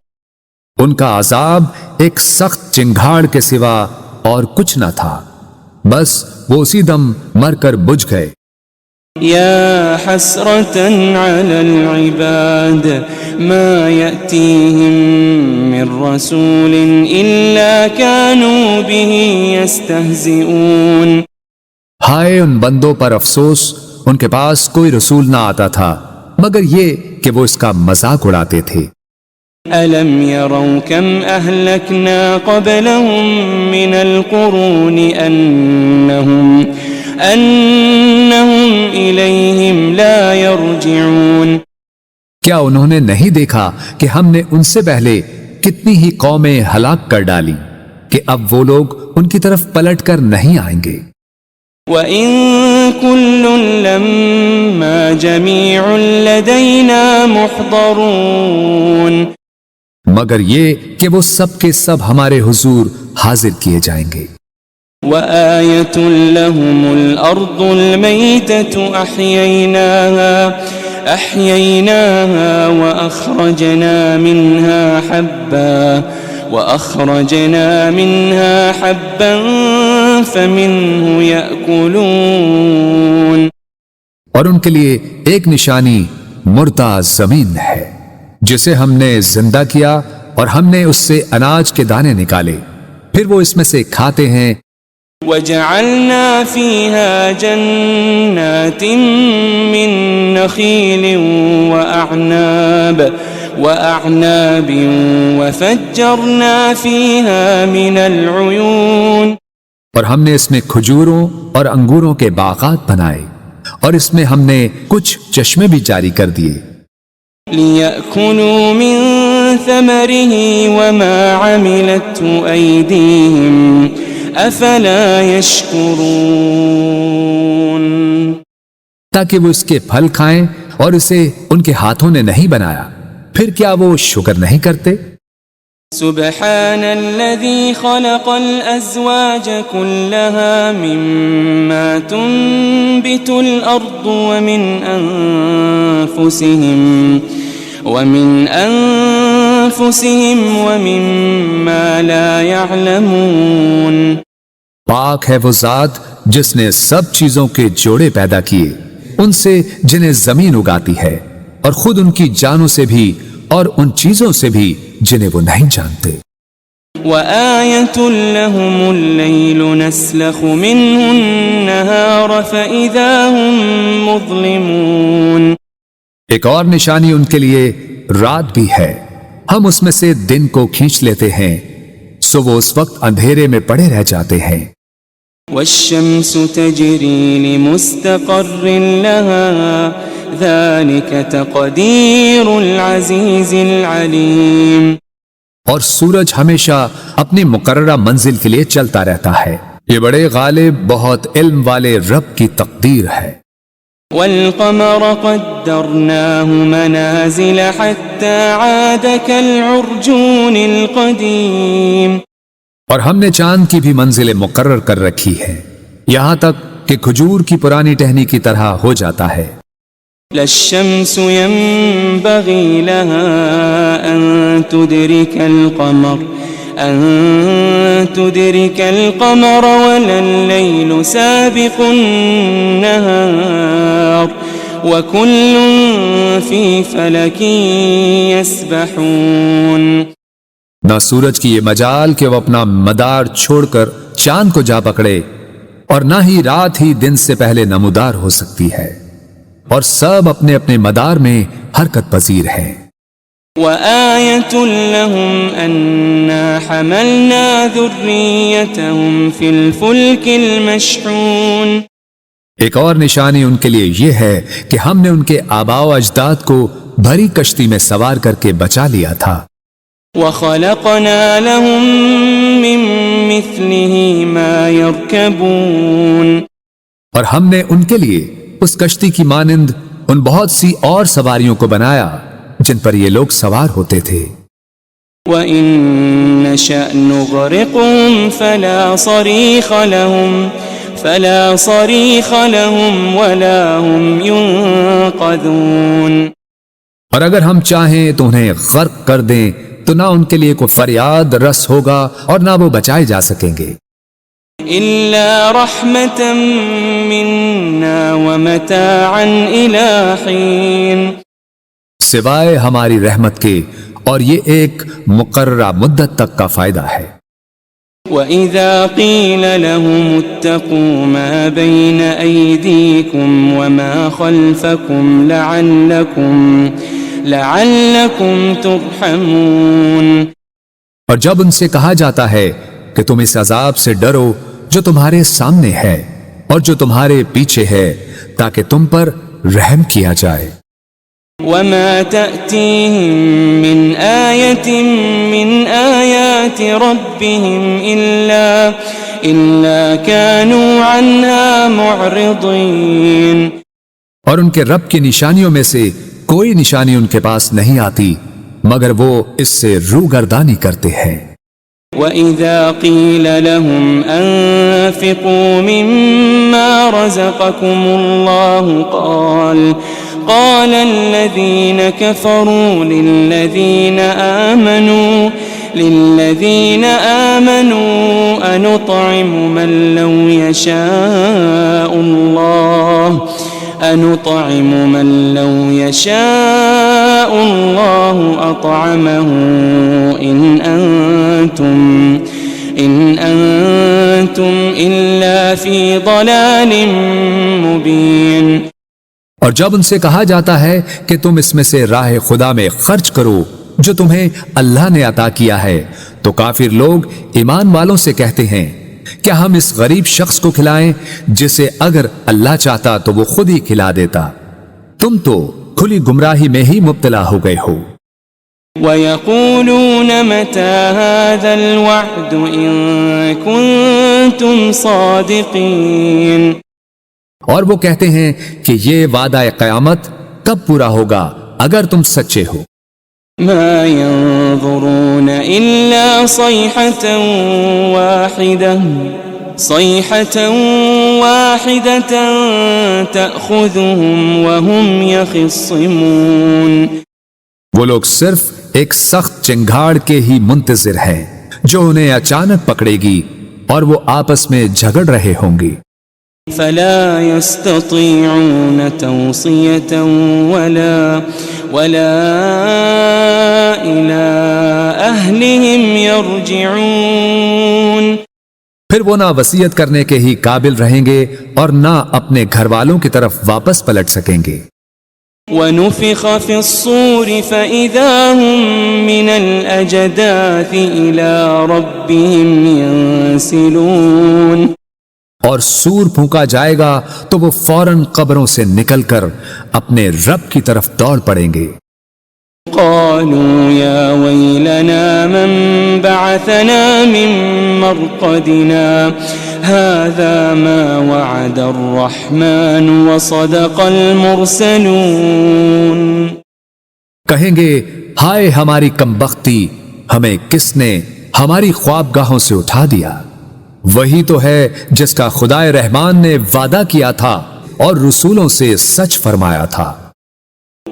ان کا عذاب ایک سخت چنگھاڑ کے سوا اور کچھ نہ تھا، بس وہ اسی دم مر کر بجھ گئے۔ يا حسرة على العباد ما يأتيهم من رسول إلا كانوا به يستهزئون۔ ہائے ان بندوں پر افسوس، ان کے پاس کوئی رسول نہ آتا تھا مگر یہ کہ وہ اس کا مذاق اڑاتے تھے۔ ألم يروا كم أهلكنا قبلهم من القرون أنهم إليهم لا يرجعون کیا انہوں نے نہیں دیکھا کہ ہم نے ان سے پہلے کتنی ہی قومیں ہلاک کر ڈالی کہ اب وہ لوگ ان کی طرف پلٹ کر نہیں آئیں گے؟ وَإِن كُلٌّ لَمَّا جَمِيعٌ لَدَيْنَا مُحْضَرُونَ مگر یہ کہ وہ سب کے سب ہمارے حضور حاضر کیے جائیں گے۔ وَآيَةٌ لَهُمُ الْأَرْضُ الْمَيْتَةُ أَحْيَيْنَاهَا وَأَخْرَجْنَا مِنْهَا حَبًّا فَمِنْهُ يَأْكُلُونَ اور ان کے لیے ایک نشانی مردہ زمین ہے جسے ہم نے زندہ کیا اور ہم نے اس سے اناج کے دانے نکالے، پھر وہ اس میں سے کھاتے ہیں۔ وَجَعَلْنَا فِيهَا جَنَّاتٍ مِّن نَخِيلٍ وَأَعْنَابٍ وَفَجَّرْنَا فِيهَا مِنَ الْعُيُونِ اور ہم نے اس میں کھجوروں اور انگوروں کے باغات بنائے اور اس میں ہم نے کچھ چشمے بھی جاری کر دیے۔ لِيَأْكُلُوا مِن ثَمَرِهِ وَمَا عَمِلَتْهُ أَيْدِيهِمْ أَفَلَا يَشْكُرُونَ تاکہ وہ اس کے پھل کھائیں اور اسے ان کے ہاتھوں نے نہیں بنایا، پھر کیا وہ شکر نہیں کرتے؟ سبحان الذي خلق الأزواج كلها مما تنبت الأرض ومن أنفسهم ومما لا يعلمون پاک ہے وہ ذات جس نے سب چیزوں کے جوڑے پیدا کیے، ان سے جنہیں زمین اگاتی ہے اور خود ان کی جانوں سے بھی اور ان چیزوں سے بھی جنہیں وہ نہیں جانتے۔ وَآيَةٌ لَهُمُ اللَّيْلُ نَسْلَخُ مِنْهُ النَّهَارَ فَإِذَا هُمْ مُظْلِمُونَ ایک اور نشانی ان کے لیے رات بھی ہے، ہم اس میں سے دن کو کھینچ لیتے ہیں، سو وہ اس وقت اندھیرے میں پڑے رہ جاتے ہیں۔ وَالشَّمْسُ تَجْرِي لِمُسْتَقَرٍّ لَهَا ذَلِكَ تَقْدِيرُ الْعَزِيزِ الْعَلِيمِ اور سورج ہمیشہ اپنی مقررہ منزل کے لیے چلتا رہتا ہے، یہ بڑے غالب بہت علم والے رب کی تقدیر ہے۔ وَالْقَمَرَ قَدَّرْنَاهُ مَنَازِلَ حَتَّى عَادَ كَالْعُرْجُونِ الْقَدِيمِ اور ہم نے چاند کی بھی منزلیں مقرر کر رکھی ہے، یہاں تک کہ کھجور کی پرانی ٹہنی کی طرح ہو جاتا ہے۔ لَا الشَّمْسُ يَنبَغِي لَهَا أَن تُدْرِكَ الْقَمَرَ وَلَا اللَّيْلُ سَابِقُ النَّهَارِ وَكُلٌّ فِي فَلَكٍ يَسْبَحُونَ نہ سورج کی یہ مجال کہ وہ اپنا مدار چھوڑ کر چاند کو جا پکڑے، اور نہ ہی رات ہی دن سے پہلے نمودار ہو سکتی ہے، اور سب اپنے اپنے مدار میں حرکت پذیر ہیں۔ وَآيَةٌ لَهُمْ أَنَّا حَمَلْنَا ذُرِّيَّتَهُمْ فِي الْفُلْكِ الْمَشْحُونِ ایک اور نشانی ان کے لیے یہ ہے کہ ہم نے ان کے آباء و اجداد کو بھری کشتی میں سوار کر کے بچا لیا تھا۔ وَخَلَقْنَا لَهُم مِّن مِّثْلِهِ مَا يَرْكَبُونَ اور ہم نے ان کے لیے اس کشتی کی مانند ان بہت سی اور سواریوں کو بنایا جن پر یہ لوگ سوار ہوتے تھے۔ وَإِن نَّشَأْ نُغْرِقْهُمْ فَلَا صَرِيخَ لَهُمْ وَلَا هُمْ يُنقَذُونَ اور اگر ہم چاہیں تو انہیں غرق کر دیں تو نہ ان کے لیے کوئی فریاد رس ہوگا اور نہ وہ بچائے جا سکیں گے۔ إِلَّا رَحْمَةً مِّنَّا وَمَتَاعًا إِلَىٰ حِينٍ سوائے ہماری رحمت کے، اور یہ ایک مقررہ مدت تک کا فائدہ ہے۔ وَإِذَا قِيلَ لَهُمُ اتَّقُوا مَا بَيْنَ أَيْدِيكُمْ وَمَا خَلْفَكُمْ لَعَلَّكُمْ تُرْحَمُونَ اور جب ان سے کہا جاتا ہے کہ تم اس عذاب سے ڈرو جو تمہارے سامنے ہے اور جو تمہارے پیچھے ہے تاکہ تم پر رحم کیا جائے۔ وما تأتيهم من آية من آيات ربهم إلا كانوا عنها معرضين۔ اور ان کے رب کی نشانیوں میں سے کوئی نشانی ان کے پاس نہیں آتی مگر وہ اس سے روگردانی کرتے ہیں۔ وَإِذَا قِيلَ لَهُمْ أَنفِقُوا مِمَّا رَزَقَكُمُ اللَّهُ قال الذين كفروا للذين آمنوا أنطعم من لو يشاء الله أطعمه إن أنتم إلا في ضلال مبين۔ اور جب ان سے کہا جاتا ہے کہ تم اس میں سے راہ خدا میں خرچ کرو جو تمہیں اللہ نے عطا کیا ہے، تو کافر لوگ ایمان والوں سے کہتے ہیں کیا ہم اس غریب شخص کو کھلائیں جسے اگر اللہ چاہتا تو وہ خود ہی کھلا دیتا، تم تو کھلی گمراہی میں ہی مبتلا ہو گئے ہو۔ وَيَقُولُونَ مَتَى هَذَا الْوَعْدُ إِن كُنتُمْ صَادِقِينَ۔ اور وہ کہتے ہیں کہ یہ وعدہ قیامت کب پورا ہوگا اگر تم سچے ہو۔ ما ينظرون إلا صيحة واحدة تأخذهم وهم يخصمون۔ وہ لوگ صرف ایک سخت چنگھاڑ کے ہی منتظر ہیں جو انہیں اچانک پکڑے گی اور وہ آپس میں جھگڑ رہے ہوں گے۔ فلا يستطيعون توصية ولا إلى أهلهم يرجعون۔ پھر وہ نہ وصیت کرنے کے ہی قابل رہیں گے اور نہ اپنے گھر والوں کی طرف واپس پلٹ سکیں گے۔ وَنُفِخَ فِي الصُّورِ فَإِذَا هُم مِّنَ الْأَجْدَاثِ إِلَى رَبِّهِمْ يَنسِلُونَ۔ اور سور پھونکا جائے گا تو وہ فوراً قبروں سے نکل کر اپنے رب کی طرف دوڑ پڑیں گے۔ قالوا يا ويلنا من بعثنا من مرقدنا هذا ما وعد الرحمن وصدق المرسلون۔ کہیں گے ہائے ہماری کمبختی، ہمیں کس نے ہماری خوابگاہوں سے اٹھا دیا، وہی تو ہے جس کا خدائے رحمان نے وعدہ کیا تھا اور رسولوں سے سچ فرمایا تھا۔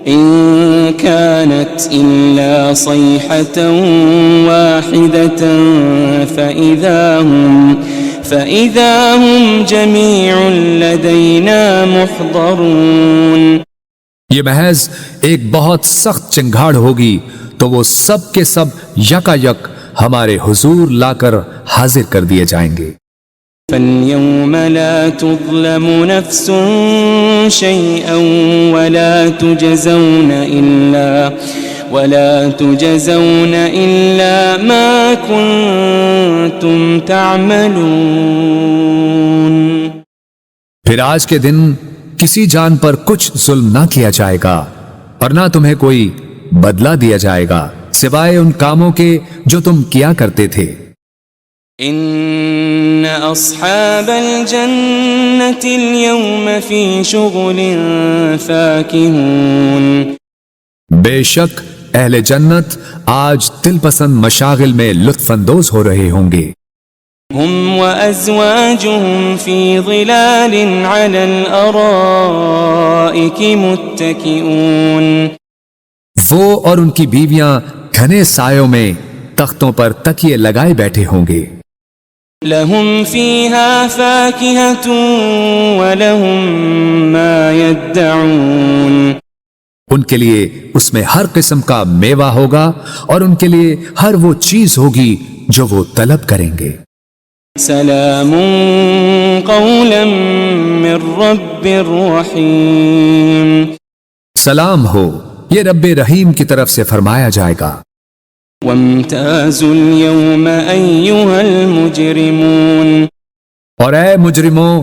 إن كانت إلا صيحة واحدة فإذا هم جميع لدينا محضرون۔ یہ محض ایک بہت سخت چنگھاڑ ہوگی تو وہ سب کے سب یکا یک ہمارے حضور لا کر حاضر کر دیے جائیں گے۔ فَالْيَوْمَ لَا تُظْلَمُ نَفْسٌ شَيْئًا وَلَا تُجَزَوْنَ إِلَّا مَا كُنتُمْ تَعْمَلُونَ۔ پھر آج کے دن کسی جان پر کچھ ظلم نہ کیا جائے گا اور نہ تمہیں کوئی بدلہ دیا جائے گا سوائے ان کاموں کے جو تم کیا کرتے تھے۔ ان اصحاب الجنة اليوم في شغل فاكهون۔ بے شک اہل جنت آج دل پسند مشاغل میں لطف اندوز ہو رہے ہوں گے۔ هم وازواجهم في ظلال على الارائك متكئون۔ وہ اور ان کی بیویاں گھنے سایوں میں تختوں پر تکیے لگائے بیٹھے ہوں گے۔ لهم فيها فاكهة ولهم ما يدعون۔ ان کے لیے اس میں ہر قسم کا میوہ ہوگا اور ان کے لیے ہر وہ چیز ہوگی جو وہ طلب کریں گے۔ سلام قولا من رب رحیم۔ سلام ہو، یہ رب رحیم کی طرف سے فرمایا جائے گا۔ وامتازوا اليوم أيها المجرمون۔ اور اے مجرموں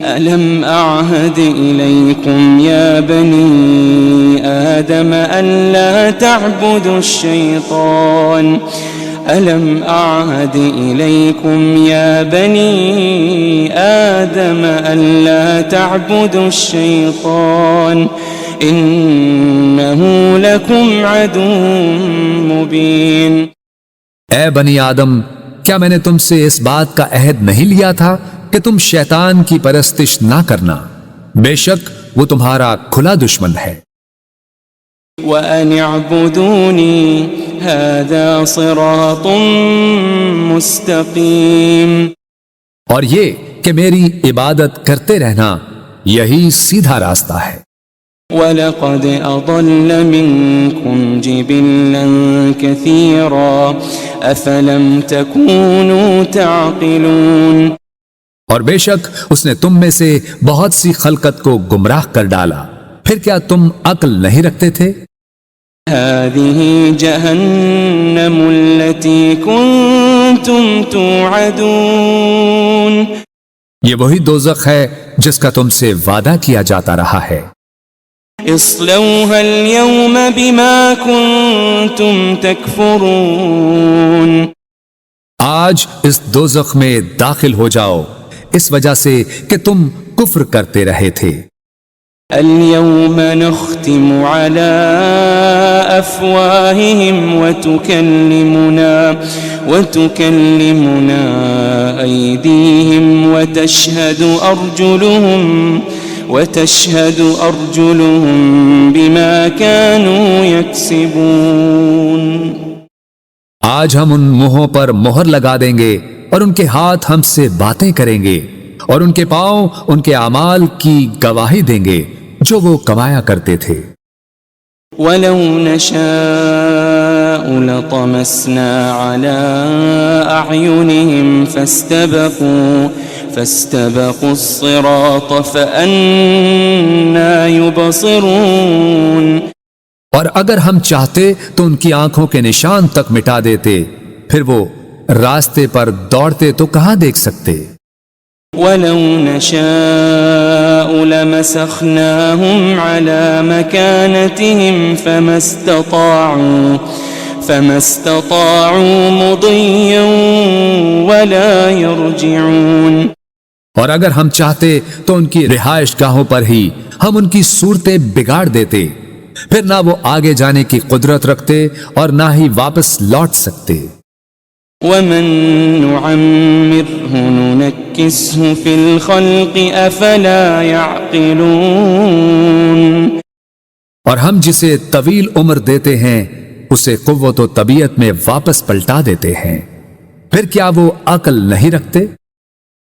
ألم أعهد إليكم يا بني آدم ألا تعبدوا الشيطان ألم أعهد إليكم يا بني آدم ألا تعبدوا الشيطان إنه لكم عدو مبين۔ اے بنی آدم، کیا میں نے تم سے اس بات کا عہد نہیں لیا تھا کہ تم شیطان کی پرستش نہ کرنا؟ بے شک وہ تمہارا کھلا دشمن ہے۔ وَأَنِ اعْبُدُونِي هَذَا صِرَاطٌ مُسْتَقِيمٌ، اور یہ کہ میری عبادت کرتے رہنا یہی سیدھا راستہ ہے۔ وَلَقَدْ أَضَلَّ مِنْكُمْ جِبِلًّا كَثِيرًا أَفَلَمْ تَكُونُوا تَعْقِلُونَ، اور بے شک اس نے تم میں سے بہت سی خلقت کو گمراہ کر ڈالا، پھر کیا تم عقل نہیں رکھتے تھے؟ هذه جهنم التي كنتم توعدون، یہ وہی دوزخ ہے جس کا تم سے وعدہ کیا جاتا رہا ہے۔ اصلوها اليوم بما كنتم تكفرون، آج اس دوزخ میں داخل ہو جاؤ اس وجہ سے کہ تم کفر کرتے رہے تھے۔ اليوم نختم على أفواههم وتكلمنا أيديهم وتشهد أرجلهم بما كانوا يكسبون۔ آج ہم ان منہوں پر مہر لگا دیں گے اور ان کے ہاتھ ہم سے باتیں کریں گے اور ان کے پاؤں ان کے اعمال کی گواہی دیں گے جو وہ کمایا کرتے تھے۔ وَلَوْ نَشَاءُ لَطَمَسْنَا عَلَىٰ أَعْيُنِهِمْ فَاسْتَبَقُوا الصِّرَاطَ فَأَنَّىٰ يُبْصِرُونَ، اور اگر ہم چاہتے تو ان کی آنکھوں کے نشان تک مٹا دیتے، پھر وہ راستے پر دوڑتے تو کہاں دیکھ سکتے۔ وَلَوْ نَشَاءُ لَمَسَخْنَاهُمْ عَلَىٰ مَكَانَتِهِمْ فَمَا اسْتَطَاعُوا مُضِيًّا وَلَا يَرْجِعُونَ، اور اگر ہم چاہتے تو ان کی رہائش گاہوں پر ہی ہم ان کی صورتیں بگاڑ دیتے، پھر نہ وہ آگے جانے کی قدرت رکھتے اور نہ ہی واپس لوٹ سکتے۔ وَمَن نُعَمِّرْهُ نُنَكِّسْهُ فِي الْخَلْقِ أَفَلَا يَعْقِلُونَ، اور ہم جسے طویل عمر دیتے ہیں اسے قوت و طبیعت میں واپس پلٹا دیتے ہیں، پھر کیا وہ عقل نہیں رکھتے؟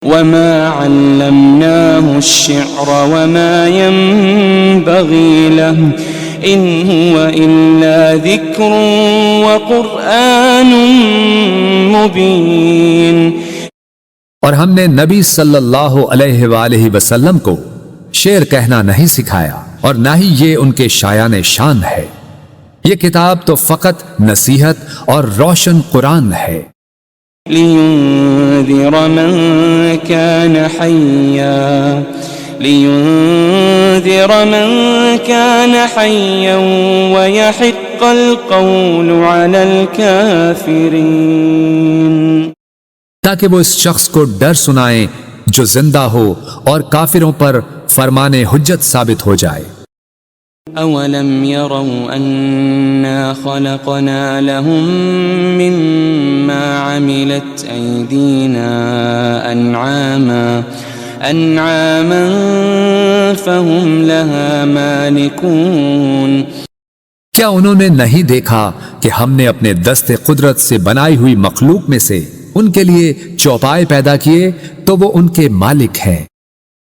وَمَا عَلَّمْنَاهُ الشِّعْرَ وَمَا يَنبَغِي لَهُ إِنْ هُوَ إِلَّا ذِكْرٌ وَقُرْآنٌ مُبِينٌ، اور ہم نے نبی صلی اللہ علیہ وآلہ وسلم کو شعر کہنا نہیں سکھایا اور نہ ہی یہ ان کے شایان شان ہے، یہ کتاب تو فقط نصیحت اور روشن قرآن ہے۔ لِيُنذِرَ مَن كَانَ حَيًّا وَيَحِقَّ الْقَوْلُ عَلَى الْكَافِرِينَ، تاکہ وہ اس شخص کو ڈر سنائیں جو زندہ ہو اور کافروں پر فرمان حجت ثابت ہو جائے۔ أَوَلَمْ يَرَوْا أَنَّا خَلَقْنَا لَهُم مِّمَّا عَمِلَتْ أَيْدِينَا أَنْعَامًا فَهُمْ لَهَا مَالِكُونَ، کیا انہوں نے نہیں دیکھا کہ ہم نے اپنے دست قدرت سے بنائی ہوئی مخلوق میں سے ان کے لیے چوپائے پیدا کیے تو وہ ان کے مالک ہیں۔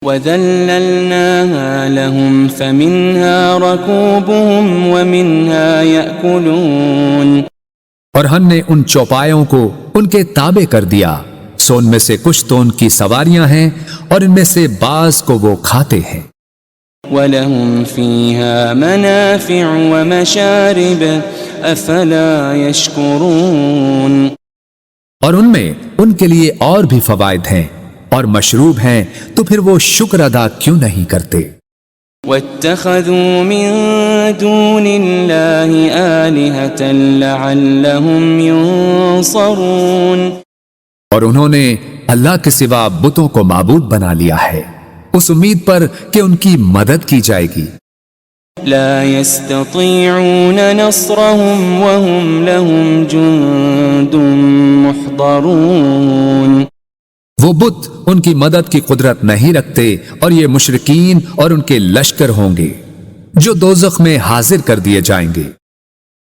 وَذَلَّلْنَاهَا لَهُمْ فَمِنْهَا رَكُوبُهُمْ وَمِنْهَا يَأْكُلُونَ، اور ہم نے ان چوپایوں کو ان کے تابع کر دیا، سو ان میں سے کچھ تو ان کی سواریاں ہیں اور ان میں سے بعض کو وہ کھاتے ہیں۔ وَلَهُمْ فِيهَا مَنَافِعُ وَمَشَارِبُ أَفَلَا يَشْكُرُونَ، اور ان میں ان کے لیے اور بھی فوائد ہیں اور مشروب ہیں، تو پھر وہ شکر ادا کیوں نہیں کرتے؟ واتخذوا من دون الله آلهة لعلهم ينصرون، اور انہوں نے اللہ کے سوا بتوں کو معبود بنا لیا ہے اس امید پر کہ ان کی مدد کی جائے گی۔ لا يستطيعون نصرهم وهم لهم جند محضرون، وہ بت ان کی مدد کی قدرت نہیں رکھتے اور یہ مشرکین اور ان کے لشکر ہوں گے جو دوزخ میں حاضر کر دیے جائیں گے۔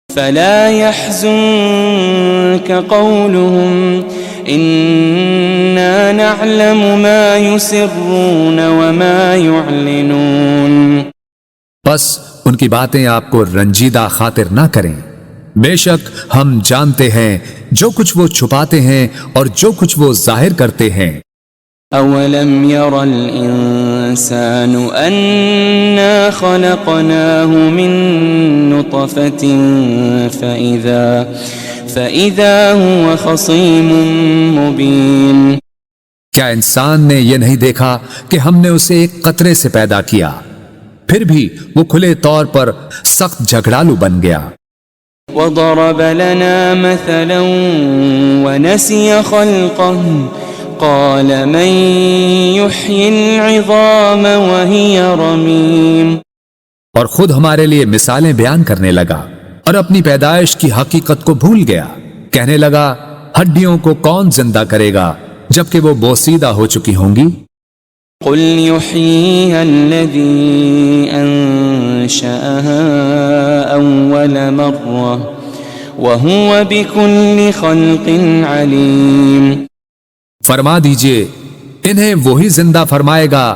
فلا يحزنك قولهم إنا نعلم ما يسرون وما يعلنون، بس ان کی باتیں آپ کو رنجیدہ خاطر نہ کریں، بے شک ہم جانتے ہیں جو کچھ وہ چھپاتے ہیں اور جو کچھ وہ ظاہر کرتے ہیں۔ أولم ير الإنسان أنا خلقناه من نطفة فإذا هو خصيم مبين، کیا انسان نے یہ نہیں دیکھا کہ ہم نے اسے ایک قطرے سے پیدا کیا، پھر بھی وہ کھلے طور پر سخت جھگڑالو بن گیا۔ وضرب لنا مثلا ونسي خلقه قال من يحيي العظام وهي رميم، اور خود ہمارے لیے مثالیں بیان کرنے لگا اور اپنی پیدائش کی حقیقت کو بھول گیا، کہنے لگا ہڈیوں کو کون زندہ کرے گا جبکہ وہ بوسیدہ ہو چکی ہوں گی۔ قل يحييها الذي أنشأها أول مرة وهو بكل خلق عليم، فرما دیجئے انہیں وہی زندہ فرمائے گا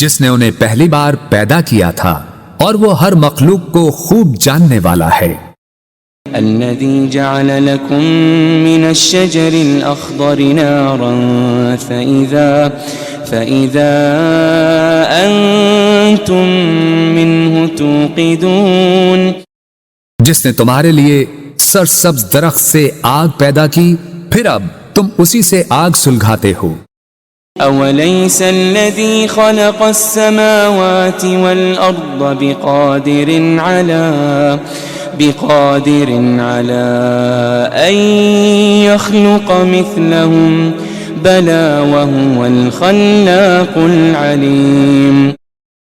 جس نے انہیں پہلی بار پیدا کیا تھا اور وہ ہر مخلوق کو خوب جاننے والا ہے۔ الذي جعل لكم من الشجر الأخضر نارا فإذا أنتم منه توقدون، جس نے تمہارے لیے سرسبز درخت سے آگ پیدا کی پھر اب تم اسی سے آگ سلگھاتے ہو۔ أوليس الذي خلق السماوات والأرض بقادر على أن يخلق مثلهم بلى وهو الخلاق العليم،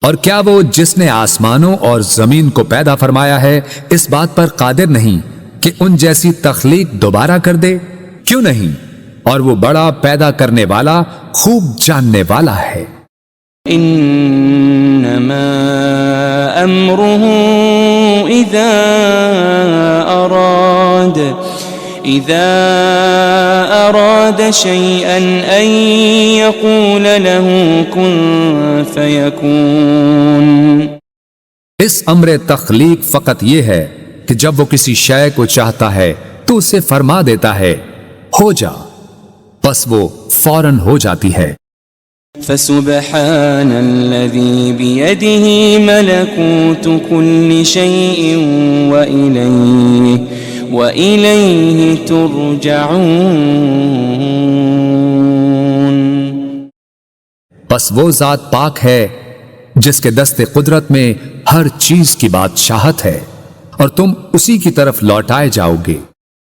اور کیا وہ جس نے آسمانوں اور زمین کو پیدا فرمایا ہے اس بات پر قادر نہیں کہ ان جیسی تخلیق دوبارہ کر دے؟ کیوں نہیں، اور وہ بڑا پیدا کرنے والا خوب جاننے والا ہے۔ انما امره اذا اراد شيئا ان يقول له كن فيكون، اس امر تخلیق فقط یہ ہے کہ جب وہ کسی شے کو چاہتا ہے تو اسے فرما دیتا ہے ہو جا، بس وہ فوراً ہو جاتی ہے۔ فسبحان الذي بيده ملكوت كل شيء وإليه ترجعون، بس وہ ذات پاک ہے جس کے دست قدرت میں ہر چیز کی بادشاہت ہے اور تم اسی کی طرف لوٹائے جاؤ گے۔